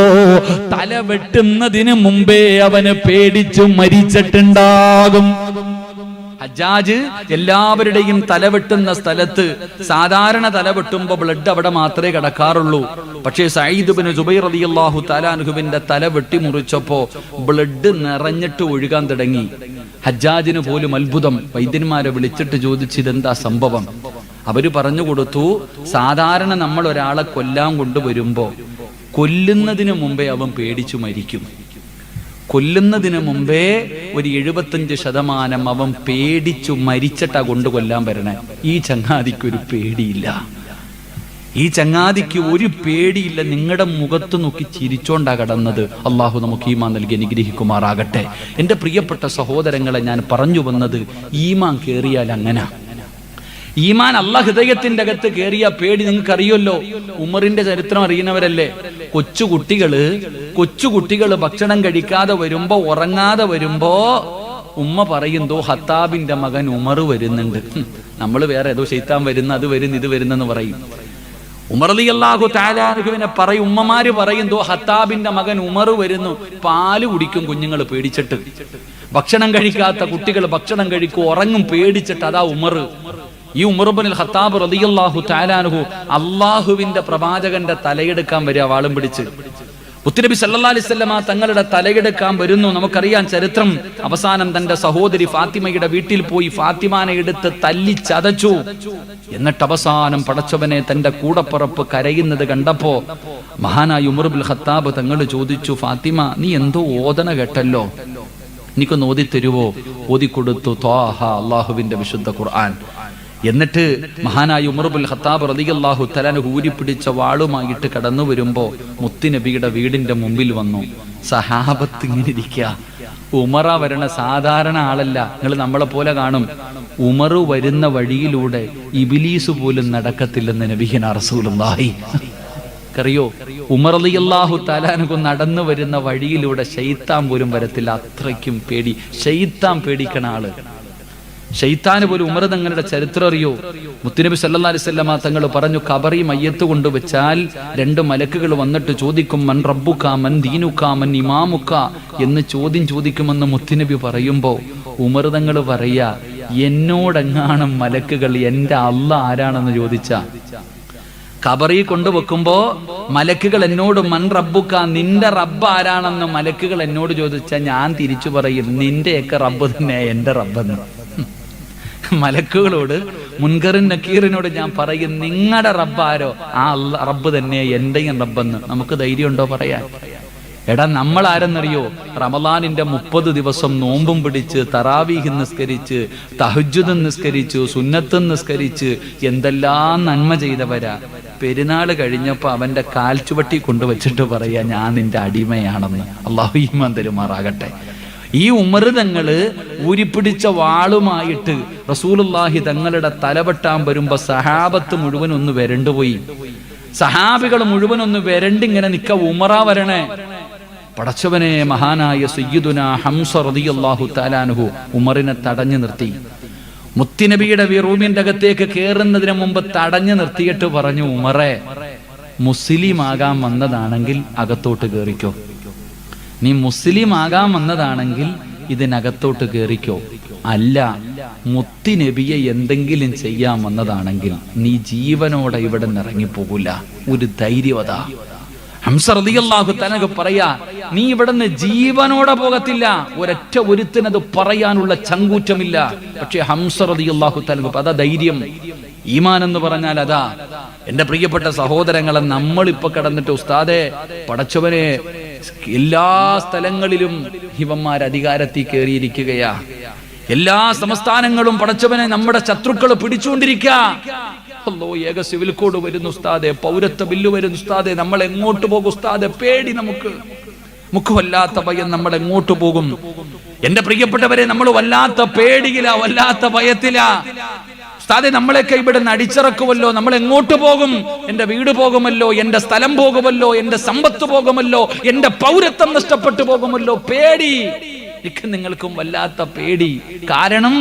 [SPEAKER 1] തല വെട്ടുന്നതിന് മുമ്പേ അവന് പേടിച്ചു മരിച്ചിട്ടുണ്ടാകും. ഹജ്ജാജ് എല്ലാവരുടെയും തലവെട്ടുന്ന സ്ഥലത്ത് സാധാരണ തലവെട്ടുമ്പോ ബ്ലഡ് അവിടെ മാത്രമേ കിടക്കാറുള്ളൂ. പക്ഷേ സഈദ് ഇബ്നു ജുബൈർ റളിയല്ലാഹു തആല അൻഹുവിന്റെ തല വെട്ടി മുറിച്ചപ്പോ ബ്ലഡ് നിറഞ്ഞിട്ട് ഒഴുകാൻ തുടങ്ങി. ഹജ്ജാജിന് പോലും അത്ഭുതം. വൈദ്യന്മാരെ വിളിച്ചിട്ട് ചോദിച്ചു, ഇതെന്താ സംഭവം? അവര് പറഞ്ഞു കൊടുത്തു, സാധാരണ നമ്മൾ ഒരാളെ കൊല്ലാൻ കൊണ്ടുവരുമ്പോ കൊല്ലുന്നതിന് മുമ്പേ അവൻ പേടിച്ചു മരിക്കും. കൊല്ലുന്നതിന് മുമ്പേ ഒരു 75% അവൻ പേടിച്ചു മരിച്ചിട്ടാ കൊണ്ട് കൊല്ലാൻ വരണേ. ഈ ചങ്ങാതിക്കൊരു പേടിയില്ല, ഈ ചങ്ങാതിക്ക് ഒരു പേടിയില്ല. നിങ്ങളുടെ മുഖത്ത് നോക്കി ചിരിച്ചോണ്ടാ കടന്നത്. അള്ളാഹു നമുക്ക് ഈമാൻ നൽകി അനുഗ്രഹിക്കുമാറാകട്ടെ. എൻ്റെ പ്രിയപ്പെട്ട സഹോദരങ്ങളെ, ഞാൻ പറഞ്ഞു വന്നത്, ഈമാൻ കേറിയാൽ അങ്ങനെ. ഈമാൻ അള്ളാഹ് ഹൃദയത്തിന്റെ അകത്ത് കേറിയ പേടി നിങ്ങൾക്കറിയല്ലോ. ഉമറിന്റെ ചരിത്രം അറിയുന്നവരല്ലേ? കൊച്ചുകുട്ടികള് ഭക്ഷണം കഴിക്കാതെ വരുമ്പോ, ഉറങ്ങാതെ വരുമ്പോ ഉമ്മ പറയുന്തോ ഹത്താബിന്റെ മകൻ ഉമർ വരുന്നുണ്ട്. നമ്മൾ വേറെ ഏതോ ശൈത്താൻ വരുന്ന, അത് വരുന്നു, ഇത് വരുന്നെന്ന് പറയും. ഉമർ റളിയല്ലാഹു തആല അൻഹുവിനെ പറയും, ഉമ്മമാര് പറയുന്തോ ഹത്താബിന്റെ മകൻ ഉമർ വരുന്നു. പാല് കുടിക്കും കുഞ്ഞുങ്ങൾ പേടിച്ചിട്ട്. ഭക്ഷണം കഴിക്കാത്ത കുട്ടികൾ ഭക്ഷണം കഴിക്കും, ഉറങ്ങും പേടിച്ചിട്ട്. അതാ ഉമർ. ഈ ഉമർ ഇബ്നുൽ ഖത്താബ് റളിയല്ലാഹു തആല അൻഹു അല്ലാഹുവിന്റെ പ്രവാചകന്റെ തലയെടുക്കാൻ വരിക വാളും പിടിച്ച്. മുത്തുനബി സല്ലല്ലാഹു അലൈഹി വസല്ലമ തങ്ങളുടെ തലയെടുക്കാൻ വരുന്നു. നമുക്കറിയാം ചരിത്രം. അവസാനം തന്റെ സഹോദരി ഫാത്തിമയുടെ വീട്ടിൽ പോയി ഫാത്തിമാനെ എടുത്ത് തല്ലി ചതച്ചു. എന്നിട്ട് അവസാനം പടച്ചവനെ തന്റെ കൂടപ്പുറപ്പ് കരയുന്നത് കണ്ടപ്പോ മഹാനായ ഉമർ ഇബ്നുൽ ഖത്താബ് തങ്ങൾ ചോദിച്ചു, ഫാത്തിമ, നീ എന്തോ ഓതന കേട്ടല്ലോ, എനിക്കൊന്ന് ഓതി തരുവോ? ഓതിക്കൊടുത്തു ത്വാഹ, അല്ലാഹുവിന്റെ വിശുദ്ധ ഖുർആൻ. എന്നിട്ട് മഹാനായ ഉമർ ഇബ്നുൽ ഖത്താബ് റളിയല്ലാഹു തആല ഊരിപ്പിടിച്ച വാളുമായിട്ട് കടന്നു വരുമ്പോ മുത്തുനബിയുടെ വീടിന്റെ മുമ്പിൽ വന്നു. സഹാബത്ത് ഇങ്ങനെ ഇരിക്കുക. ഉമറ വരണ സാധാരണ ആളല്ല. നിങ്ങൾ നമ്മളെ പോലെ കാണും. ഉമർ വരുന്ന വഴിയിലൂടെ ഇബ്ലീസ് പോലും നടക്കത്തില്ലെന്ന് നബിയുനാ റസൂലുള്ളാഹി. അറിയോ, ഉമർ റളിയല്ലാഹു തആല അൻഹു നടന്നു വരുന്ന വഴിയിലൂടെ ശൈത്താൻ പോലും വരത്തില്ല. അത്രയ്ക്കും പേടി. ശൈത്താൻ പേടിക്കണ ആള്. ശൈത്താന് പോലും ഉമർ തങ്ങളുടെ ചരിത്രം അറിയോ? മുത്തുനബി സല്ലല്ലാഹു അലൈഹി വസല്ലമ തങ്ങൾ പറഞ്ഞു, ഖബറി മയ്യത്ത് കൊണ്ടുവച്ചാൽ 2 മലക്കുകൾ വന്നിട്ട് ചോദിക്കും, മൻ റബ്ബുക, മൻ ദീനുക, മൻ ഇമാമുക എന്ന് ചോദിക്കുമെന്ന് മുത്തുനബി പറയുമ്പോ ഉമർ തങ്ങൾ പറയാ, എന്നോടെങ്ങാനും മലക്കുകൾ എന്റെ അല്ലാഹ് ആരാണെന്ന് ചോദിച്ചാ, ഖബറി കൊണ്ടുവെക്കുമ്പോ മലക്കുകൾ എന്നോട് മൻ റബ്ബുക, നിന്റെ റബ്ബ് ആരാണെന്ന് മലക്കുകൾ എന്നോട് ചോദിച്ചാൽ ഞാൻ തിരിച്ചു പറയും, നിന്റെയൊക്കെ റബ്ബ് തന്നെ എന്റെ റബ്ബെന്ന്. മലക്കുകളോട്, മുൻകറിൻ നക്കീറിനോട് ഞാൻ പറയും, നിങ്ങളുടെ റബ്ബാരോ ആ റബ്ബ് തന്നെ എന്റെയും റബ്ബെന്ന്. നമുക്ക് ധൈര്യമുണ്ടോ പറയാൻ? എടാ, നമ്മൾ ആരെന്നറിയോ? റമളാനിന്റെ 30 ദിവസം നോമ്പും പിടിച്ച്, തറാവീഹ് നിസ്കരിച്ച്, തഹജ്ജുദ് നിസ്കരിച്ചു, സുന്നത്ത് നിസ്കരിച്ച്, എന്തെല്ലാം നന്മ ചെയ്തവരാ. പെരുന്നാൾ കഴിഞ്ഞപ്പോ അവന്റെ കാൽച്ചുവട്ടി കൊണ്ടുവച്ചിട്ട് പറയാ, ഞാൻ നിന്റെ അടിമയാണെന്ന്. അല്ലാഹു ഈമാൻ തരുമാറാകട്ടെ. ഈ ഉമർ തങ്ങള് ഊരിപ്പിടിച്ച വാളുമായിട്ട് റസൂലുള്ളാഹി തങ്ങളുടെ തലവെട്ടാൻ വരുമ്പോ സഹാബത്ത് മുഴുവൻ ഒന്ന് വരണ്ടുപോയി. സഹാബികൾ മുഴുവൻ ഒന്ന് വരണ്ടിങ്ങനെ നിക്ക. ഉമറാ വരണേ. പടച്ചവനെ, മഹാനായ സയ്യിദുന ഹംസ റളിയല്ലാഹു തആല അൻഹു ഉമറിനെ തടഞ്ഞു നിർത്തി. മുത്തുനബിയുടെ റൂമിന്റെ അകത്തേക്ക് കയറുന്നതിന് മുമ്പ് തടഞ്ഞു നിർത്തിയിട്ട് പറഞ്ഞു, ഉമറേ, മുസ്ലിം ആകാൻ വന്നതാണെങ്കിൽ അകത്തോട്ട് കയറിക്കോ. നീ മുസ്ലിം ആകാൻ വന്നതാണെങ്കിൽ ഇതിനകത്തോട്ട് കയറിക്കോ. അല്ല, മുത്തുനബിയെ എന്തെങ്കിലും ചെയ്യാൻ വന്നതാണെങ്കിൽ നീ ജീവനോടെ ഇവിടെ നിന്ന് ഇറങ്ങിപ്പോകൂല. ഒരു ധൈര്യവത. ഹംസ റളിയല്ലാഹു തആല പറയാ, നീ ഇവിടുന്ന് ജീവനോടെ പോകത്തില്ല. ഒരൊറ്റ ഒരുത്തിനത് പറയാനുള്ള ചങ്കൂറ്റമില്ല. പക്ഷെ ഹംസ റളിയല്ലാഹു തആല അതാ ധൈര്യം. ഈമാൻ എന്ന് പറഞ്ഞാൽ അതാ. എന്റെ പ്രിയപ്പെട്ട സഹോദരങ്ങളെ, നമ്മളിപ്പോ കടന്നിട്ട് ഉസ്താദെ, പടച്ചവനെ, എല്ലാ സ്ഥലങ്ങളിലും ഇവന്മാർ അധികാരത്തിൽ കയറിയിരിക്കുകയാ. എല്ലാ സംസ്ഥാനങ്ങളും പടച്ചവനെ നമ്മുടെ ശത്രുക്കൾ പിടിച്ചുകൊണ്ടിരിക്കുക. അല്ലോ, ഏക സിവിൽ കോഡ് വരുന്നു ഉസ്താദെ, പൗരത്വ ബില്ല് വരുന്നു ഉസ്താദെ, നമ്മൾ എങ്ങോട്ട് പോകും ഉസ്താദെ? പേടി നമുക്ക് വല്ലാത്ത ഭയം, നമ്മൾ എങ്ങോട്ട് പോകും? എന്റെ പ്രിയപ്പെട്ടവരെ, നമ്മൾ വല്ലാത്ത പേടിയില്ല, വല്ലാത്ത ഭയത്തില. ഉസ്താദെ, നമ്മളെയൊക്കെ ഇവിടെ നിന്ന് അടിച്ചിറക്കുമല്ലോ, നമ്മൾ എങ്ങോട്ട് പോകും? എന്റെ വീട് പോകുമല്ലോ, എന്റെ സ്ഥലം പോകുമല്ലോ, എന്റെ സമ്പത്ത് പോകുമല്ലോ, എന്റെ പൗരത്വം നഷ്ടപ്പെട്ടു പോകുമല്ലോ. പേടി. എനിക്ക് നിങ്ങൾക്കും വല്ലാത്ത പേടി. കാരണം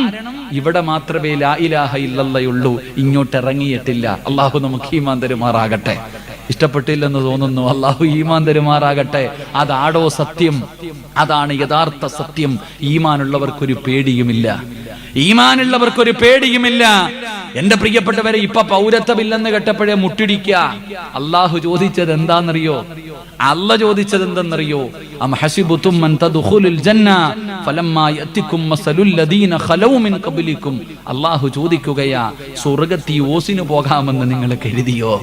[SPEAKER 1] ഇവിടെ മാത്രമേ ലാ ഇലാഹ ഇല്ലല്ലാഹുള്ളൂ, ഇങ്ങോട്ട് ഇറങ്ങിയിട്ടില്ല. അള്ളാഹു നമുക്ക് ഈമാൻ തരുമാറാകട്ടെ. ഇഷ്ടപ്പെട്ടില്ലെന്ന് തോന്നുന്നു. അള്ളാഹു ഈമാൻ തരുമാറാകട്ടെ. അതാടോ സത്യം, അതാണ് യഥാർത്ഥ സത്യം. ഈമാനുള്ളവർക്കൊരു പേടിയുമില്ല, ഈമാനുള്ളവർക്കൊരു പേടിയുമില്ല. എന്റെ പ്രിയപ്പെട്ടവരെ, ഇപ്പൊ പൗരത്വമില്ലെന്ന് കേട്ടപ്പോഴേ മുട്ടിടിക്ക. അള്ളാഹു ചോദിച്ചത് എന്താണെന്നറിയോ? അല്ല ചോദിച്ചത് എന്തെന്നറിയോ? അം ഹസിബുതും അൻ തദ്ഖുലുൽ ജന്ന ഫലമ്മാ യഅതികും മസലുൽ ലദീന ഖലൗ മിൻ ഖബ്ലികും. അള്ളാഹു ചോദിക്കുകയാ, സ്വർഗ്ഗത്തിൽ ഓസിന് പോകാമെന്ന് നിങ്ങൾ കരുതിയോ?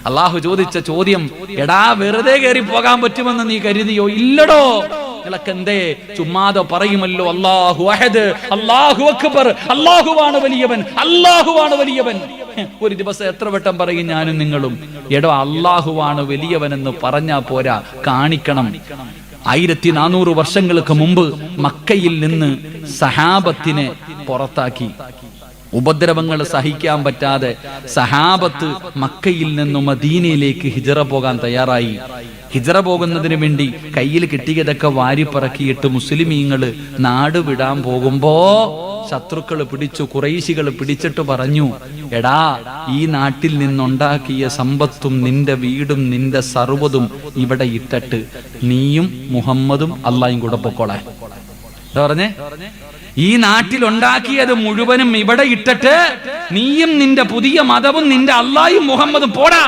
[SPEAKER 1] അള്ളാഹു ചോദിച്ച ചോദ്യം, എടാ വെറുതെ കയറി പോകാൻ പറ്റുമെന്ന് നീ കരുതിയോ? ഇല്ലടോ. നിങ്ങളൊക്കെ എന്തേ ചുമ്മാതെ പറയുമല്ലോ, അല്ലാഹു അഹദ്, അല്ലാഹു അക്ബർ, അല്ലാഹുവാണ് വലിയവൻ, അല്ലാഹുവാണ് വലിയവൻ. ഒരു ദിവസം എത്ര വട്ടം പറയും ഞാനും നിങ്ങളും? എടോ, അല്ലാഹുവാണ് വലിയവനെന്ന് പറഞ്ഞാ പോരാ, കാണിക്കണം. 1400 വർഷങ്ങൾക്ക് മുമ്പ് മക്കയിൽ നിന്ന് സഹാബത്തിനെ പുറത്താക്കി. ഉപദ്രവങ്ങൾ സഹിക്കാൻ പറ്റാതെ സഹാബത്ത് മക്കയിൽ നിന്നും മദീനയിലേക്ക് ഹിജറ പോകാൻ തയ്യാറായി. ഹിജറ പോകുന്നതിന് വേണ്ടി കയ്യിൽ കിട്ടിയതൊക്കെ വാരിപ്പറക്കിയിട്ട് മുസ്ലിമീങ്ങള് നാട് വിടാൻ പോകുമ്പോ ശത്രുക്കള് പിടിച്ചു, ഖുറൈശികൾ പിടിച്ചിട്ട് പറഞ്ഞു, എടാ, ഈ നാട്ടിൽ നിന്നുണ്ടാക്കിയ സമ്പത്തും നിന്റെ വീടും നിന്റെ സർവ്വതും ഇവിടെ ഇട്ടിട്ട് നീയും മുഹമ്മദും അള്ളാഹും കൂടെ പൊക്കോളെ. എന്താ പറഞ്ഞേ? ഈ നാട്ടിലുണ്ടാക്കിയത് മുഴുവനും ഇവിടെ ഇട്ടിട്ട് നീയും നിന്റെ പുതിയ മതവും നിന്റെ അള്ളാഹും മുഹമ്മദും പോടാ.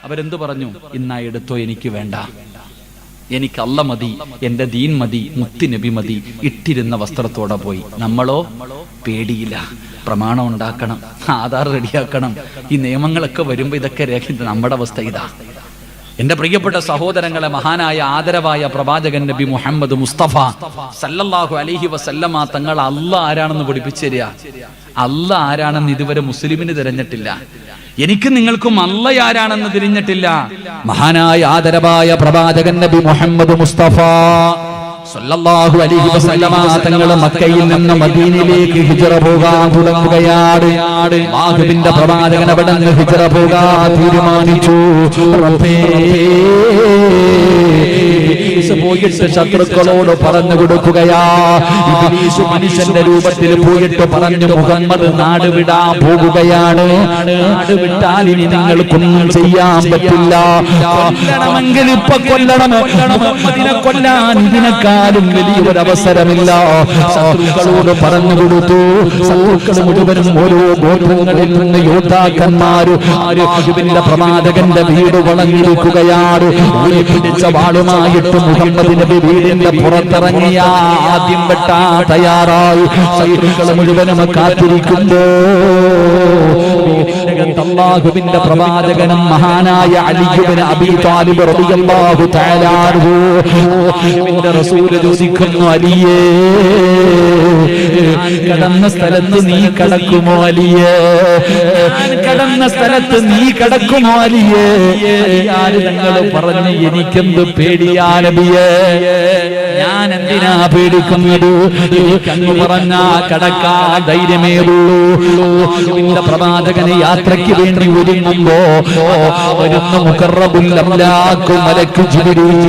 [SPEAKER 1] അവരെന്തു പറഞ്ഞു? ഇന്നാ എടുത്തോ, എനിക്ക് വേണ്ട, എനിക്ക് അല്ല മതി, എന്റെ ദീൻ മതി, മുത്തുനബി മതി. ഇട്ടിരുന്ന വസ്ത്രത്തോടെ പോയി. നമ്മളോ പേടിയില്ല. പ്രമാണം ഉണ്ടാക്കണം, ആധാർ റെഡിയാക്കണം, ഈ നിയമങ്ങളൊക്കെ വരുമ്പോ ഇതൊക്കെ രേഖ. നമ്മുടെ അവസ്ഥ ഇതാ. എന്റെ പ്രിയപ്പെട്ട സഹോദരങ്ങളെ, മഹാനായ ആദരവായ പ്രവാചകൻ നബി മുഹമ്മദ് മുസ്തഫ സല്ലല്ലാഹു അലൈഹി വസല്ലമ തങ്ങൾ അല്ല ആരാണെന്ന് പഠിപ്പിച്ചു തരിക. അല്ല ആരാണെന്ന് ഇതുവരെ മുസ്ലിമിന് തിരഞ്ഞിട്ടില്ല. എനിക്ക് നിങ്ങൾക്കും അല്ല ആരാണെന്ന് തിരിഞ്ഞിട്ടില്ല. മഹാനായ ആദരവായ പ്രവാചകൻ നബി മുഹമ്മദ് മുസ്തഫ സല്ലല്ലാഹു അലൈഹി വസല്ലമ തങ്ങൾ മക്കയിൽ നിന്ന് മദീനയിലേക്ക് ഹിജ്റ പോകാൻ തുടങ്ങുകയാണ്. അല്ലാഹുവിന്റെ പ്രവാചകൻ അവിടെ നിന്ന് ഹിജ്റ പോകാൻ തീരുമാനിച്ചു. പോയിട്ട് ശത്രുക്കളോട് പറഞ്ഞു കൊടുക്കുകയാ. ഇബ്ലീസ് മനുഷ്യന്റെ രൂപത്തിൽ പോയിട്ട് പറഞ്ഞു, മുഹമ്മദ് നാട് വിടാൻ പോകുകയാണ്. നാട് വിട്ടാൽ ഇനി നിങ്ങൾക്കൊന്നും ചെയ്യാൻ പറ്റില്ല. കൊല്ലണമെങ്കിൽ ഇപ്പൊ കൊല്ലണം. മുഹമ്മദിനെ കൊല്ലാൻ ഇതിനെക്കാളും വലിയൊരവസരമില്ല. ശത്രുക്കളോട് പറഞ്ഞു കൊടുത്തു. ശത്രുക്കൾ മുഴുവനും ഓരോ ഗോത്രങ്ങളിൽ നിന്ന് യോദ്ധാക്കന്മാര് അല്ലാഹുവിന്റെ പ്രവാചകന്റെ വീട് വളഞ്ഞിരിക്കുകയാണ്. പിടിച്ച വാളുമായിട്ട് മുഹമ്മദ് നബി വീടിന്റെ പുറത്തിറങ്ങിയ ആദ്യം വെട്ടാ തയ്യാറായി. ശത്രുക്കൾ മുഴുവനും കാത്തിരിക്കുമ്പോ അല്ലാഹുവിന്റെ പ്രവാചകനും മഹാനായ അലി ഇബ്നു അബീ ത്വാലിബ് റളിയല്ലാഹു തആല അൻഹു അല്ലാഹുവിന്റെ റസൂൽ ചോദിക്കുന്നു, അലിയേ, കടന്ന സ്ഥലത്ത് നീ കടക്കുമോ അലിയേ? കടന്ന സ്ഥലത്ത് നീ കടക്കുമോ അലിയേ? തങ്ങൾ പറഞ്ഞു, എനിക്കെന്ത് പേടിയാ നബിയേ, ഞാൻ എന്തിനാ പേടിക്കുന്നത്? എനിക്കങ്ങ് പറഞ്ഞാ കടക്കാൻ ധൈര്യമേ ഉള്ളൂ. പ്രവാചകന് യാത്രയ്ക്ക് വേണ്ടി ഒരുങ്ങുമ്പോ വരുന്ന മുഖറബുൽ അംലാഖു മലക്കു ജിബ്രീൽ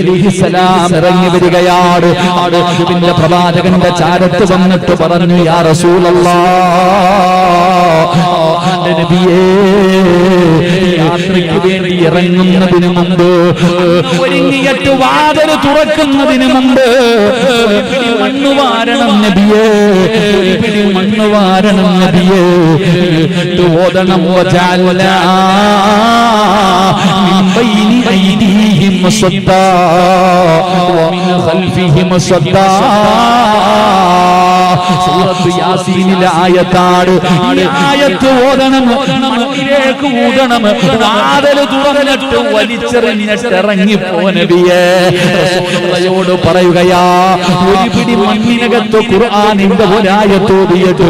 [SPEAKER 1] അലൈഹിസ്സലാം ഇറങ്ങി വരികയാണ്. അല്ലാഹുവിന്റെ പ്രവാചകന്റെ ചാരത്ത് വന്നിട്ട് പറഞ്ഞു, യാ റസൂലല്ലാഹ്, നബിയേ, യാത്രയ്ക്ക് വേണ്ടി ഇറങ്ങുന്നതിന് മുമ്പ്, ഒരുങ്ങിയിട്ട് വാതിൽ തുറക്കുന്നതിന് മുമ്പ് മണ്ണ് വാരണം നബിയേ, മണ്ണ് വാരണം നബിയേ. ഓതണം, വജഅൽനാ മിൻ ബൈനി ഐദീഹിം സദ്ദാ വമിൻ ഖൽഫിഹിം സദ്ദാ സൂറത്ത് യാസീനിലെ ആയത്താണ്. ഈ ആയത്ത് ഓതണം, മണ്ണിലേക്ക് ഊതണം, വാതിൽ തുറന്നിട്ട് വലിച്ചെറിഞ്ഞിട്ട് ഇറങ്ങിപ്പോ നബിയേ. റസൂലുള്ളാഹിയോട് പറയുകയാ, ഒരു പിടി മണ്ണിനകത്ത് ഖുർആനിന്റെ ഒരായത്ത് ഓതിയിട്ട്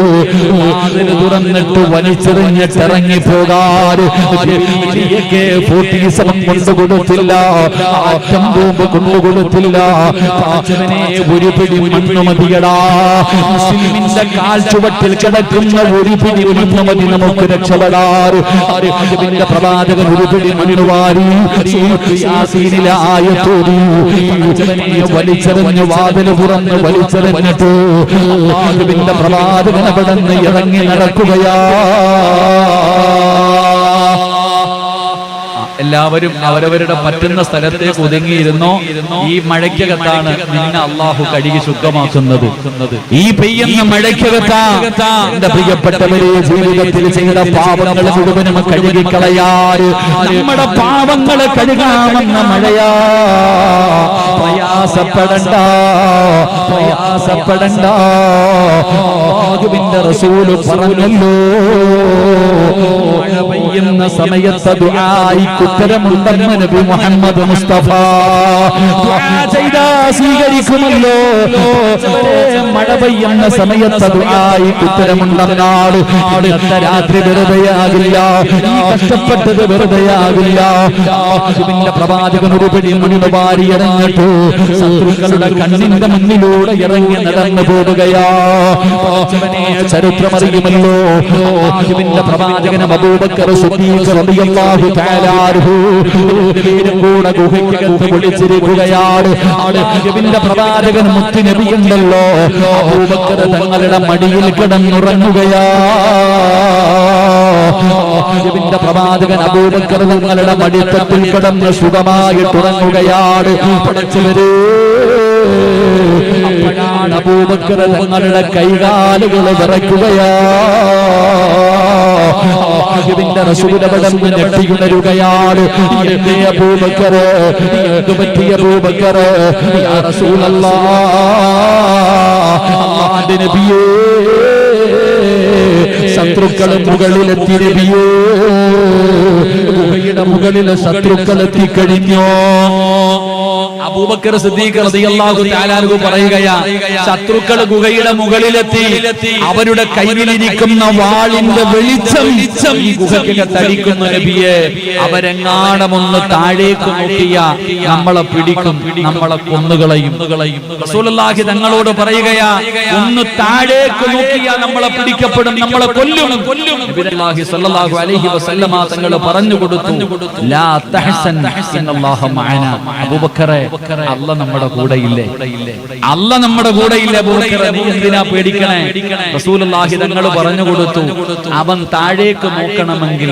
[SPEAKER 1] വാതിൽ തുറന്നിട്ട് വലിച്ചെറിഞ്ഞിട്ട് ഇറങ്ങിപ്പോകാൻ കൊണ്ടുകൊടുത്തില്ല, ആറ്റം ബോംബ് കൊണ്ടുകൊടുത്തില്ല. ഒരു പിടി മണ്ണ് മതിയടാ, മുസ്ലിമിന്റെ കാൽ ചുവട്ടിൽ കിടക്കുന്ന ഒരു പിടി മണ്ണ് മതി നമുക്ക് രക്ഷപ്പെടാറ്. പ്രവാചകൻ ഒരു പിടി മണ്ണ് വാരി യാസീനിലെ ആയത്തോടി വലിച്ചെറിഞ്ഞ് വാതിൽ തുറന്ന് വലിച്ചെറിഞ്ഞിട്ട് അല്ലാഹുവിന്റെ പ്രവാചകൻ അവിടെ നിന്ന് ഇറങ്ങി നടക്കുകയാ. എല്ലാവരും അവരവരുടെ പറ്റുന്ന സ്ഥലത്തേക്ക് ഒതുങ്ങിയിരുന്നോ. ഈ മഴയ്ക്കകത്താണ് നിന്നെ അള്ളാഹു കഴുകി ശുദ്ധമാക്കുന്നത്. ഈ പെയ്യുന്ന മഴയ്ക്കകത്താ എന്റെ പ്രിയപ്പെട്ടവരെ ജീവിതത്തിൽ ചെയ്ത പാപങ്ങൾ മുഴുവനും കഴുകിക്കളയാറ്. നമ്മുടെ പാപങ്ങളെ കഴുകാമെന്ന മഴയാ. പ്രയാസപ്പെടണ്ട, പ്രയാസപ്പെടണ്ട. അല്ലാഹുവിന്റെ റസൂല് പറഞ്ഞല്ലോ, മഴ പെയ്യുന്ന സമയത്ത് ദുആയിക്ക് ഉത്തരമുണ്ടെന്ന് നബി മുഹമ്മദ് മുസ്തഫ. ദുആ ചെയ്താ സ്വീകരിക്കുമല്ലോ. മഴ പെയ്യുന്ന സമയത്ത് ദുആയിക്ക് ഉത്തരമുണ്ടെന്നാണ്. ഇന്നത്തെ രാത്രി വെറുതെയാകില്ല, ഈ കഷ്ടപ്പെട്ടത് വെറുതെയാകില്ല. അല്ലാഹുവിന്റെ പ്രവാചകൻ ഒരു പിടി മണ്ണ് വാരി ഇറങ്ങിട്ട് ശത്രുക്കളുടെ കണ്ണിന്റെ മുന്നിലൂടെ ഇറങ്ങി നടന്നു പോവുകയാ. ചരിത്രമറിയുമല്ലോ, അല്ലാഹുവിന്റെ പ്രവാചകൻ അബൂബക്കർ സിദ്ദീഖ് റളിയല്ലാഹു തആല അൻഹു കൂടെ ഗുഹയ്ക്കകത്ത് ഒളിച്ചിരിക്കുകയാണ്. അല്ലാഹുവിന്റെ പ്രവാചകൻ മുത്ത് നബിയുണ്ടല്ലോ, അബൂബക്കർ തങ്ങളുടെ മടിയിൽ കിടന്നുറങ്ങുകയാ. അല്ലാഹുവിന്റെ പ്രവാചകൻ അബൂബക്കർ തങ്ങളുടെ മടിത്തട്ടിൽ കിടന്ന് സുഖമായിട്ടുറങ്ങുകയാണ്. പടച്ചവരേ, അപ്പോഴാണ് അബൂബക്കർ തങ്ങളുടെ കൈകാലുകൾ വിറയ്ക്കുകയാ. അല്ലാഹുവിന്റെ റസൂൽ അവിടെ ഞെട്ടിയുണരുകയാണ്. എന്തേ അബൂബക്കർ, എന്തു പറ്റി അബൂബക്കർ? യാ റസൂലല്ലാഹ്, അല്ലാഹുവിന്റെ നബിയേ, ശത്രുക്കൾ മുകളിലെത്തി നബിയേ, ഗുഹയുടെ മുകളിൽ ശത്രുക്കൾ എത്തിക്കഴിഞ്ഞോ? അബൂബക്കർ സിദ്ദീഖ് റളിയല്ലാഹു തആല അൻഹു പറയുകയാ, ശത്രുക്കൾ ഗുഹയുടെ മുകളിലെത്തി. അവരുടെ കയ്യിലിരിക്കുന്ന വാളിന്റെ വെളിച്ചം ഈ ഗുഹയ്ക്കകത്ത് അടിക്കുന്നു നബിയെ. അവരെങ്ങാണമൊന്ന് താഴേക്ക് നോക്കിയ നമ്മളെ പിടിക്കും, നമ്മളെ കൊന്നുകളയും. റസൂലുള്ളാഹി തങ്ങളോട് പറയുകയാ, ഒന്ന് താഴേക്ക് നോക്കിയാൽ നമ്മളെ പിടിക്കപ്പെടും, നമ്മളെ കൊല്ലും. നബി സല്ലല്ലാഹു അലൈഹി വസല്ലമ തങ്ങൾ പറഞ്ഞു കൊടുത്തു, ലാ തഹ്സൻ ഇന്നല്ലാഹ മഅനാ. അബൂബക്കറെ, അല്ലാഹ് നമ്മുടെ കൂടെയില്ലേ? അല്ലാഹ് നമ്മുടെ കൂടെയില്ലേ അബൂബക്കറെ, നീ എന്തിനാ പേടിക്കണേ? റസൂലുള്ളാഹി തങ്ങൾ പറഞ്ഞു കൊടുത്തു, അവൻ താഴേക്ക് നോക്കണമെങ്കിൽ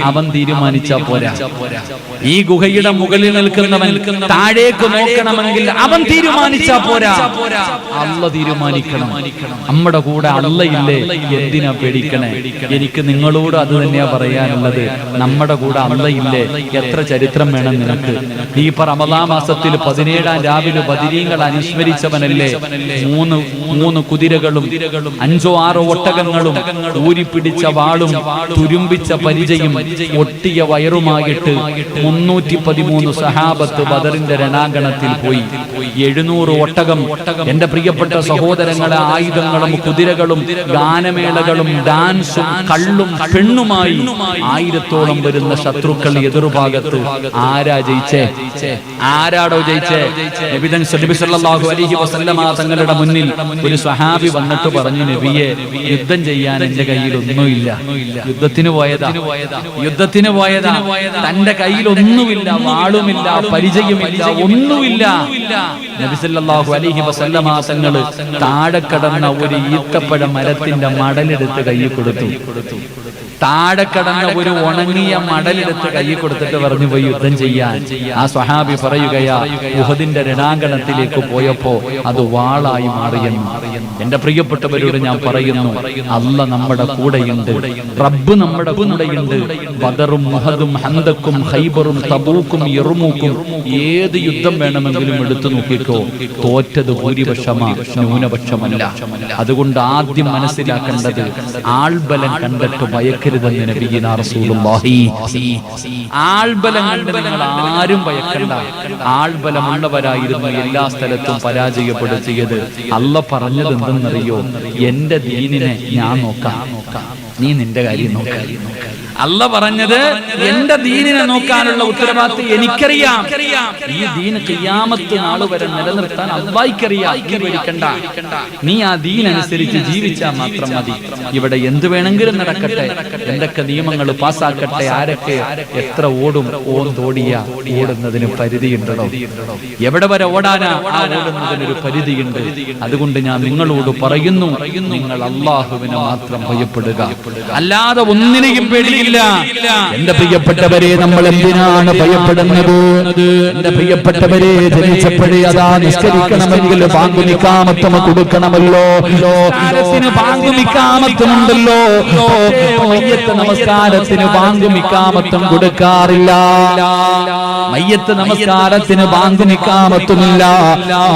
[SPEAKER 1] അവൻ തീരുമാനിച്ചാ പോരാ. ഈ ഗുഹയുടെ മുകളിൽ നിൽക്കുന്നവൻ താഴേക്ക് നോക്കണമെങ്കിൽ അവൻ തീരുമാനിച്ചാ പോരാ, അല്ലാഹ് തീരുമാനിക്കണം. നമ്മുടെ കൂടെ അല്ലാഹ് ഇല്ലേ, എന്തിനാ പേടിക്കണേ? എനിക്ക് നിങ്ങളോട് അത് തന്നെയാ പറയാനുള്ളത്. നമ്മുടെ കൂടെ അല്ലാഹ് ഇല്ലേ? എത്ര ചരിത്രം വേണം നിനക്ക്? ഈ റമദാൻ മാസത്തിൽ 17-ാം രാവിലെ ബദരീങ്ങൾ അനുസ്മരിച്ചവനല്ലേ? മൂന്ന് കുതിരകളും 5-6 ഒട്ടകങ്ങളും ഊരിപ്പിടിച്ച വാളും തുരുമ്പിച്ച പരിചയും ഒട്ടിയ വയറുമായിട്ട് 313 സഹാബത്ത് ബദറിന്റെ രണാങ്കണത്തിൽ പോയി. 700 ഒട്ടകം. എന്റെ പ്രിയപ്പെട്ട സഹോദരങ്ങളെ, ആയുധങ്ങളും കുതിരകളും ഗാനമേളകളും ഡാൻസും കള്ളും പെണ്ണുമായി 1000-ഓളം വരുന്ന ശത്രുക്കൾ എതിർഭാഗത്ത്. ആരാ ജയിച്ചേ? ആരാടോ ജയിച്ചേ? നബി സല്ലല്ലാഹു അലൈഹി വസല്ലമ തങ്ങളുടെ മുന്നിൽ ഒരു സ്വഹാബി വന്നിട്ട് പറഞ്ഞു, നബിയെ, യുദ്ധം ചെയ്യാൻ എന്റെ കയ്യിൽ ഒന്നുമില്ല. യുദ്ധത്തിന് പോയതാ. തന്റെ കയ്യിൽ ഒന്നുമില്ല, വാളുമില്ല, പരിചയമില്ല, ഒന്നുമില്ല. നബി സല്ലല്ലാഹു അലൈഹി വസല്ലമ തങ്ങൾ താഴെ കടന്ന ഒരു ഈത്തപ്പഴ മരത്തിന്റെ മടലെടുത്ത് കയ്യിൽ കൊടുത്തു. താഴെ കടന്ന ഒരു ഉണങ്ങിയ മടലെടുത്ത് കയ്യിൽ കൊടുത്തിട്ട് പറഞ്ഞു, പോയി യുദ്ധം ചെയ്യാൻ. ആ സ്വഹാബി പറയുകയാ, ഉഹദിന്റെ രണാങ്കണത്തിലേക്ക് പോയപ്പോ അത് വാളായി മാറിയെന്ന്. എന്റെ പ്രിയപ്പെട്ടവരോട് ഞാൻ പറയുന്നു, അല്ലാഹ് നമ്മുടെ കൂടെയുണ്ട്, റബ്ബ് നമ്മുടെ കൂടെയുണ്ട്. ബദറും മുഹദും ഹന്തക്കും ഖൈബറും തബൂക്കും യർമൂക്കും ഏത് യുദ്ധം വേണമെങ്കിലും എടുത്തു നോക്കിക്കോ. നോക്കിക്കോ, തോറ്റത് ഭൂരിപക്ഷമാ, ന്യൂനപക്ഷമല്ല. അതുകൊണ്ട് ആദ്യം മനസ്സിലാക്കേണ്ടത് ആൾബലം കണ്ടിട്ട് ഭയക്കരുതെന്ന് നബിയിനാ റസൂലുള്ളാഹി. ആൾബലം കണ്ട് നിങ്ങൾ ആരും ഭയക്കണ്ട. ആൾബലമുള്ളവരായിരുന്നു എല്ലാ സ്ഥലത്തും പരാജയപ്പെടുത്തിയത്. അല്ല പറഞ്ഞത് എന്തെന്നറിയോ? എന്റെ ദീനിനെ ഞാൻ നോക്കാം, നീ നിന്റെ കാര്യം നോക്കാം. അല്ല പറഞ്ഞത് എന്റെ ദീനിനെ നോക്കാനുള്ള ഉത്തരവാദിത്വം എനിക്കറിയാം. ഈ ദീൻ ഖിയാമത്ത് നാൾ വരെ നിലനിർത്താൻ അല്ലാഹ്ക്കറിയാം. നീ പേടിക്കണ്ട. നീ ആ ദീനനുസരിച്ച് ജീവിച്ചാൽ മാത്രം മതി. ഇവിടെ എന്ത് വേണമെങ്കിലും നടക്കട്ടെ, എന്തൊക്കെ നിയമങ്ങൾ പാസ്സാക്കട്ടെ, ആരൊക്കെ എത്ര ഓടും, ഓടിയ ഓടുന്നതിന് പരിധിയുണ്ടോ? എവിടെ വരെ ഓടാനാ? ആ ഓടുന്നതിനൊരു പരിധിയുണ്ട്. അതുകൊണ്ട് ഞാൻ നിങ്ങളോട് പറയുന്നു, നിങ്ങൾ അല്ലാഹുവിനെ മാത്രം ഭയപ്പെടുക, അല്ലാതെ ഒന്നിനെയും പേടിയില്ല. എന്റെ പ്രിയപ്പെട്ടവരെ, നമ്മൾ എന്തിനാണ് ഭയപ്പെടുന്നത്? എന്റെ പ്രിയപ്പെട്ടവരെ, ജനിച്ചപ്പോഴേ അതാ നിസ്കരിക്കണമെങ്കിൽ ബാങ്കുനിക്കാമത്തും കൊടുക്കണമല്ലോ. ബാങ്കുനിക്കാമത്തുമുണ്ടല്ലോ. മയ്യത്ത് നമസ്കാരത്തിന് ബാങ്കുനിക്കാമത്തും കൊടുക്കാറില്ല. മയ്യത്ത് നമസ്കാരത്തിന് ബാങ്കുനിക്കാമത്തുമില്ല.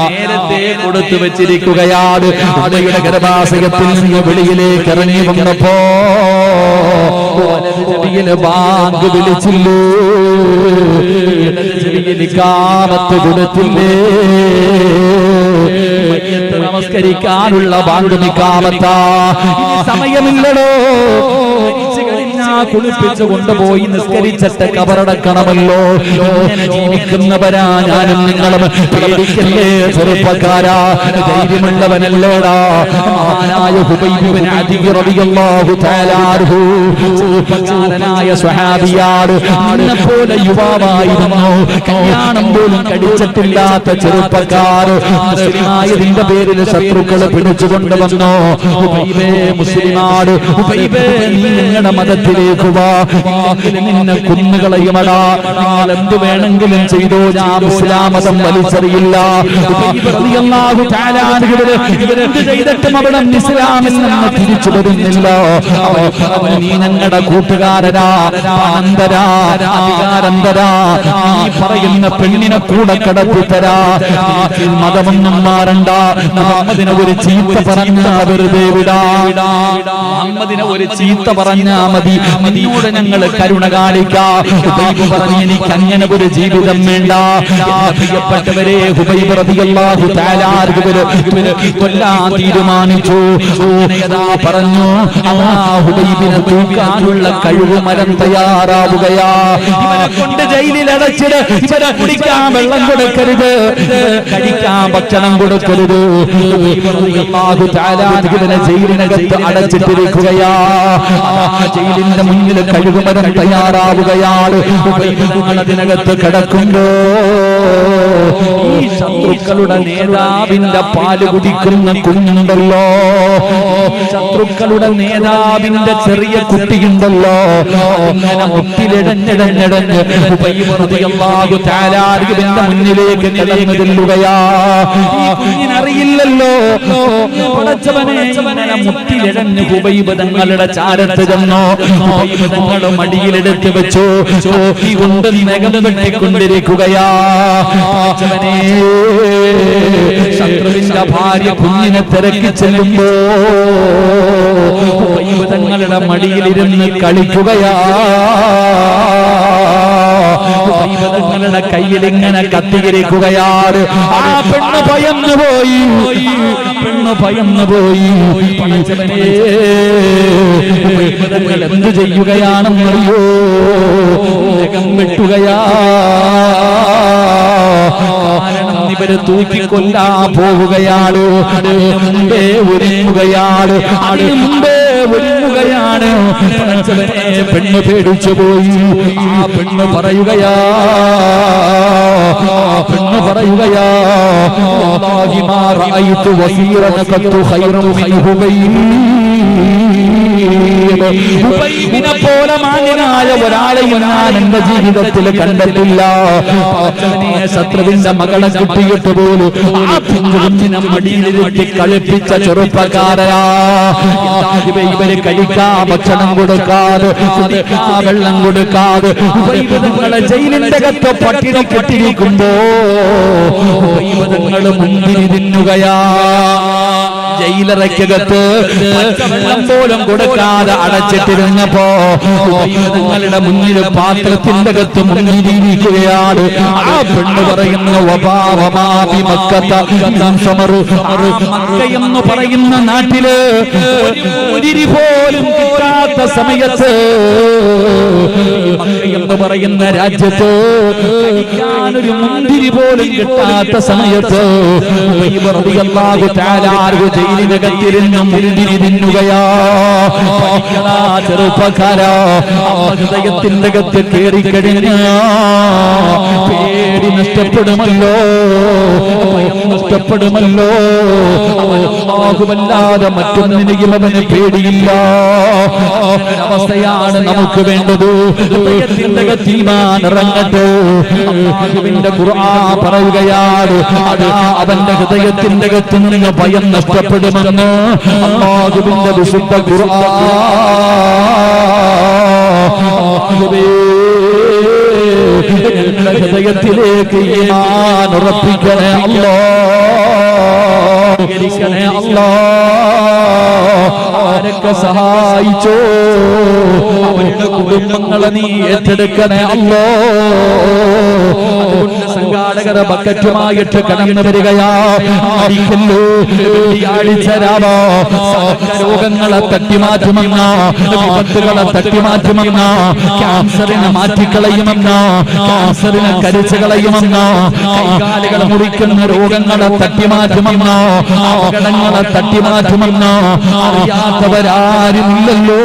[SPEAKER 1] നേരത്തെ കൊടുത്തു വെച്ചിരിക്കുകയാണ്. ഉമ്മയുടെ ഗർഭാശയത്തിൽ നിന്ന് വെളിയിലേക്ക് ഇറങ്ങി വന്നപ്പോ ചെവിയില് ബാങ്ക് വിളിച്ചില്ലേ, ചെവിയില് കാമത്ത് കൊടുത്തില്ലേ? മയ്യത്ത് നമസ്കരിക്കാനുള്ള ബാങ്ക് നിക്കാമത്താ. സമയമില്ലടോ, കുളിപ്പിച്ചു കൊണ്ടുപോയി നിസ്കരിച്ചിട്ട് കബറടക്കണമല്ലോ. ഇങ്ങനെ ജീവിക്കുന്നവരാ ഞാനും നിങ്ങളും. പേടിക്കല്ലേ ചെറുപ്പക്കാരാ, ധൈര്യമുള്ളവനല്ലോടാ. മഹാനായ ഹുബൈബ് ഇബ്നു അദി റളിയല്ലാഹു തആല അൻഹു ചെറുപ്പക്കാരനായ സ്വഹാബിയാണ്. നിന്നെപ്പോലെ യുവാവായിരുന്നു, കല്യാണം പോലും കഴിച്ചിട്ടില്ലാത്ത ചെറുപ്പക്കാർ. മുസ്ലിമായതിന്റെ പേരിൽ ശത്രുക്കളെ പിടിച്ചുകൊണ്ട് വന്നു. ഹുബൈബേ മുസ്ലിമാണ്, ഹുബൈബേ നീ നിങ്ങളുടെ മതത്തിലേക്ക് വാ, നിന്നെ കുന്നുകളയുമടാ. നിങ്ങൾ എന്ത് വേണമെങ്കിലും ചെയ്തോ, ഞാൻ ഇസ്ലാം മതം വലിച്ചെറിയില്ല. ഇവരെന്ത് ചെയ്തിട്ടും അവിടെ ഇസ്ലാമിൽ നിന്ന് തിരിച്ചു വരുന്നില്ല. നീ ഞങ്ങളുടെ കൂട്ടുകാരനാ, പണന്തരാ, അധികാരന്തരാ, നീ പറയുന്ന പെണ്ണിനെ കൂടെ കടത്തിത്തരാ. മതമൊന്നും മാറണ്ട. മുഹമ്മദിനെ ഒരു ചീത്ത പറഞ്ഞാ വെറുതെ വിടാ. മുഹമ്മദിനെ ഒരു ചീത്ത പറഞ്ഞാ മതി, നിന്നോട് ഞങ്ങൾ കരുണ കാണിക്കാം. ഹുബൈബ് പറഞ്ഞു, എനിക്ക് അങ്ങനെ ഒരു ജീവിതം വേണ്ട. പ്രിയപ്പെട്ടവരെ, ഹുബൈബ് റളിയല്ലാഹു തആല കൊല്ലാൻ തീരുമാനിച്ചു. പറഞ്ഞു, ഹുബൈബിനെ തൂക്കാനുള്ള കഴിവ് മരം തയ്യാറാവുകയാ. ഇവനെ കൊണ്ട് ജയിലിൽ അടച്ചിട്. ഇവനെ കുടിക്കാൻ വെള്ളം കൊടുക്കരുത്, കഴിക്കാൻ ഭക്ഷണം കൊടുക്കരുത്. ഇവനെ ജയിലിനകത്ത് അടച്ചിട്ടിരിക്കുകയാ. ജയിലിന്റെ മുന്നിൽ കഴുകുമരം തയ്യാറാവുകയാണ്. അതിനകത്ത് കിടക്കുമ്പോ ഈ ശത്രുക്കളുടെ നേതാവിന്റെ പാല് കുടിക്കുന്ന കുഞ്ഞുണ്ടല്ലോ, ശത്രുക്കളുടെ നേതാവിന്റെ ചെറിയ കുട്ടിയുണ്ടല്ലോ, അങ്ങനെ മുട്ടിലിടഞ്ഞിടഞ്ഞിടഞ്ഞ് മുന്നിലേക്ക് കിടന്നു ചെല്ലുകയാ. ഈ കുഞ്ഞിനറിയില്ലല്ലോ മുട്ടിലിടഞ്ഞ് ഹുബൈബ് തങ്ങളുടെ ചാരത്ത് ചെന്നോ. തങ്ങളുടെ മടിയിലെടുത്ത് വെച്ചു, കൊണ്ട് നഖം വെട്ടിക്കൊണ്ടിരിക്കുകയാ. ശത്രുവിന്റെ ഭാര്യ കുഞ്ഞിനെ തിരക്കി ചെല്ലുമ്പോ തങ്ങളുടെ മടിയിലിരുന്ന് കളിക്കുകയാ. തങ്ങളുടെ കയ്യിൽ ഇങ്ങനെ കത്തിയിരിക്കുകയാണ്. ആ പെണ്ണ് ഭയന്നു പോയി, പെണ്ണ് ഭയന്നു പോയി. എന്ത് ചെയ്യുകയാണെന്നറിയോ? നഖം വെട്ടുകയാ. കാരണം ഇവര് തൂക്കിക്കൊല്ലാ പോവുകയാണ്. അതിന് മുമ്പേ ഒരുങ്ങുകയാണ്, അതിന് മുമ്പേ ഒരുങ്ങുകയാണ്. പെണ്ണ് പേടിച്ചു പോയി. ആ പെണ്ണ് പറയുകയാ, പെണ്ണ് പറയുകയാ, വല്ലാഹി മാ റഅയ്തു വസീറൻ ഖത്തു ഖൈറൻ മിൻഹു ബൈനി ഉബൈബിനെ പോലെ മാന്യനായ ഒരാളെയും ഞാൻ എന്റെ ജീവിതത്തിൽ കണ്ടിട്ടില്ല. ശത്രുവിന്റെ മകളെ കിട്ടിയിട്ട് പോലും ആ കുഞ്ഞിനെ മടിയിലിരുത്തി കളിപ്പിച്ച ചെറുപ്പക്കാരാ. ഇവര് കഴിക്കാൻ ഭക്ഷണം കൊടുക്കാതെ കുടിക്കാൻ വെള്ളം കൊടുക്കാതെ ഉബൈബിതങ്ങളെ ജയിലിന്റെ അകത്ത് പട്ടിണി കെട്ടിരിക്കുമ്പോ ഉബൈബിതങ്ങൾ മുന്തിരി തിന്നുകയാ. ജയിലറയ്ക്കകത്ത് പച്ചവെള്ളം പോലും കൊടുക്കാതെ അടച്ചിട്ടിരുന്നപ്പോ നിങ്ങളുടെ മുന്നിൽ പാത്രത്തിന്റെ അകത്ത് മുന്നിലിരിക്കുകയാണ്. ആ പെണ്ണ് പറയുന്ന എന്ന് പറയുന്ന നാട്ടില് ഒരു പോലും കിട്ടാത്ത സമയത്ത് എന്ന് പറയുന്ന രാജ്യത്ത് കഴിക്കാനൊരു മുന്തിരി പോലും കിട്ടാത്ത സമയത്ത് ജയിലിനകത്തിരുന്ന് മുന്തിരി തിന്നുകയാ. ചെറുപ്പക്കാരാ, ഹൃദയത്തിന്റെ അകത്ത് കയറിക്കഴിഞ്ഞ പേടി നഷ്ടപ്പെടുമല്ലോ, ഭയം നഷ്ടപ്പെടുമല്ലോ. ആകുമല്ലാതെ മറ്റൊന്നിനെയും അവന് പേടിയില്ല. അവസ്ഥയാണ് നമുക്ക് വേണ്ടത്. ഹൃദയത്തിന്റെ അകത്ത് ഈമാൻ ഇറങ്ങട്ടെ. അല്ലാഹുവിന്റെ ഖുർആൻ പറയുകയാണ്, അതാ അവന്റെ ഹൃദയത്തിന്റെ അകത്ത് നിന്ന് ഭയം നഷ്ടപ്പെടുമെന്ന് അല്ലാഹുവിന്റെ വിശുദ്ധ ഖുർആൻ. ഞങ്ങളുടെ ഹൃദയത്തിലേക്ക് ഈമാൻ ഉറപ്പിക്കണേ അല്ലാഹ്, ആരൊക്കെ സഹായിച്ചോ അവരുടെ കുടുംബങ്ങളെ നീ ഏറ്റെടുക്കണേ അല്ലാഹ്. സംഘാടകര ബക്കറ്റുമായിട്ട് കടന്നു വരികയാ. രോഗങ്ങളെ തട്ടിമാറ്റുമെന്ന, വിപത്തുകളെ തട്ടിമാറ്റുമെന്ന, ക്യാൻസറിനെ മാറ്റിക്കളയുമെന്ന, ക്യാൻസറിനെ കരിച്ചു കളയുമെന്ന, കൈകാലുകളെ മുറിക്കുന്ന രോഗങ്ങളെ തട്ടിമാറ്റുമെന്ന, അപകടങ്ങളെ തട്ടിമാറ്റുമെന്ന അറിയാത്തവരാരുമില്ലല്ലോ.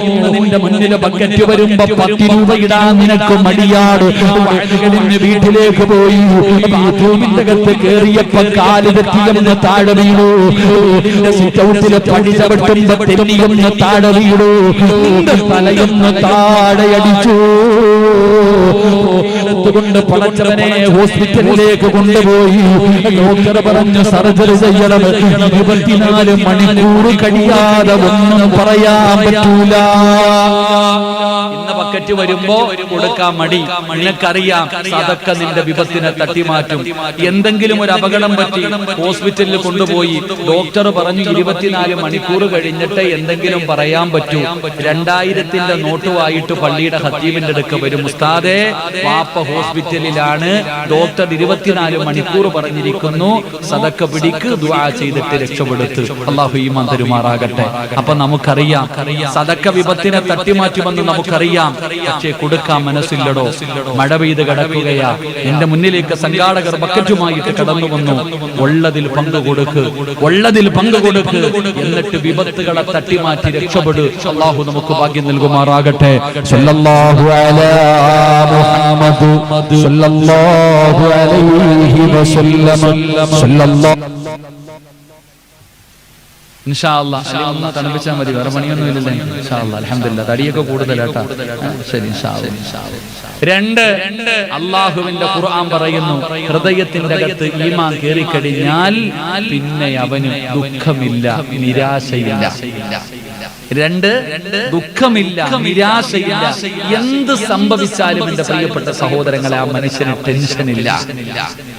[SPEAKER 1] ഇന്ന് നിന്റെ മുന്നിൽ ബക്കറ്റ് വരുമ്പോ 10 രൂപ ഇടാൻ നിനക്ക് മടിയാട്. വഴുതുകളിന് വീട്ടിലേക്ക് പോയി ബാത്റൂമിന്റെ അകത്ത് കയറിയപ്പോ കാല് തെറ്റിയെന്ന് താഴെ വീണു. വീടിന്റെ സിറ്റൗട്ടില് പടി ചവിട്ടുമ്പോ തെന്നിയൊന്ന് താഴെ വീണു. തലയൊന്ന് താഴെയടിച്ചു. കൊണ്ട് പടച്ചവനെ ഹോസ്പിറ്റലിലേക്ക് കൊണ്ടുപോയി. ഡോക്ടർ പറഞ്ഞു സർജറി ചെയ്യണം. 24 മണിക്കൂർ കഴിയാതെ ഒന്നും പറയാൻ പറ്റൂല. ഇന്ന ബക്കറ്റ് വരുമ്പോ കൊടുക്കാൻ മടി. നിനക്കറിയാം അതൊക്കെ നിന്റെ വിപത്തിനെ തട്ടിമാറ്റും. എന്തെങ്കിലും ഒരു അപകടം പറ്റി ഹോസ്പിറ്റലിൽ കൊണ്ടുപോയി ഡോക്ടർ പറഞ്ഞു 24 മണിക്കൂർ കഴിഞ്ഞിട്ട് എന്തെങ്കിലും പറയാൻ പറ്റൂ. 2000-ന്റെ നോട്ടുമായിട്ട് പള്ളിയുടെ ഖത്തീബിന്റെ അടുക്ക വരും. ഉസ്താദേ, വാപ്പ ഹോസ്പിറ്റലിലാണ്, ഡോക്ടർ 24 മണിക്കൂർ പറഞ്ഞിരിക്കുന്നു, സദക്ക പിടിക്ക്, ദുആ ചെയ്തിട്ട് രക്ഷപ്പെടുത്ത്. അല്ലാഹു ഈമാൻ തരുമാറാകട്ടെ. അപ്പൊ നമുക്കറിയാം സദക്ക വിപത്തിനെ തട്ടിമാറ്റുമെന്ന് നമുക്കറിയാം. പക്ഷേ കൊടുക്കാൻ മനസ്സില്ലടോ. മഴ പെയ്ത് കിടക്കുകയാ. എന്റെ മുന്നിലേക്ക് സംഘാടകർ ബക്കറ്റുമായിട്ട് കടന്നു വന്നു. ഉള്ളതിൽ പങ്കുകൊടുക്ക്, ഉള്ളതിൽ പങ്കുകൊടുക്ക്, എന്നിട്ട് വിപത്തുകളെ തട്ടിമാറ്റി രക്ഷപ്പെട്. അല്ലാഹു നമുക്ക് ഭാഗ്യം നൽകുമാറാകട്ടെ. സല്ലല്ലാഹു അലാ മുഹമ്മദ് സല്ലല്ലാഹു അലൈഹി വസല്ലം സല്ലല്ലാഹു. ഇൻഷാ അല്ലാഹ് ഒന്ന് തണുപ്പിച്ചാൽ മതി, വേറെ പണിയൊന്നും ഇല്ലല്ലേ. ഇൻഷാ അല്ലാഹ് അൽഹംദുലില്ലാഹ്. തടിയൊക്കെ കൂടുതലാട്ടാ. ശരി, ഇൻഷാ അല്ലാഹ്. 2, അല്ലാഹുവിന്റെ ഖുർആൻ പറയുന്നു, ഹൃദയത്തിന്റെ അകത്ത് ഈമാൻ കേറിക്കഴിഞ്ഞാൽ പിന്നെ അവന് ദുഃഖമില്ല, നിരാശയില്ല. 2, ദുഃഖമില്ല, നിരാശയില്ല. എന്ത് സംഭവിച്ചാലും എന്റെ പ്രിയപ്പെട്ട സഹോദരങ്ങളെ, ആ മനുഷ്യന് ടെൻഷനില്ല.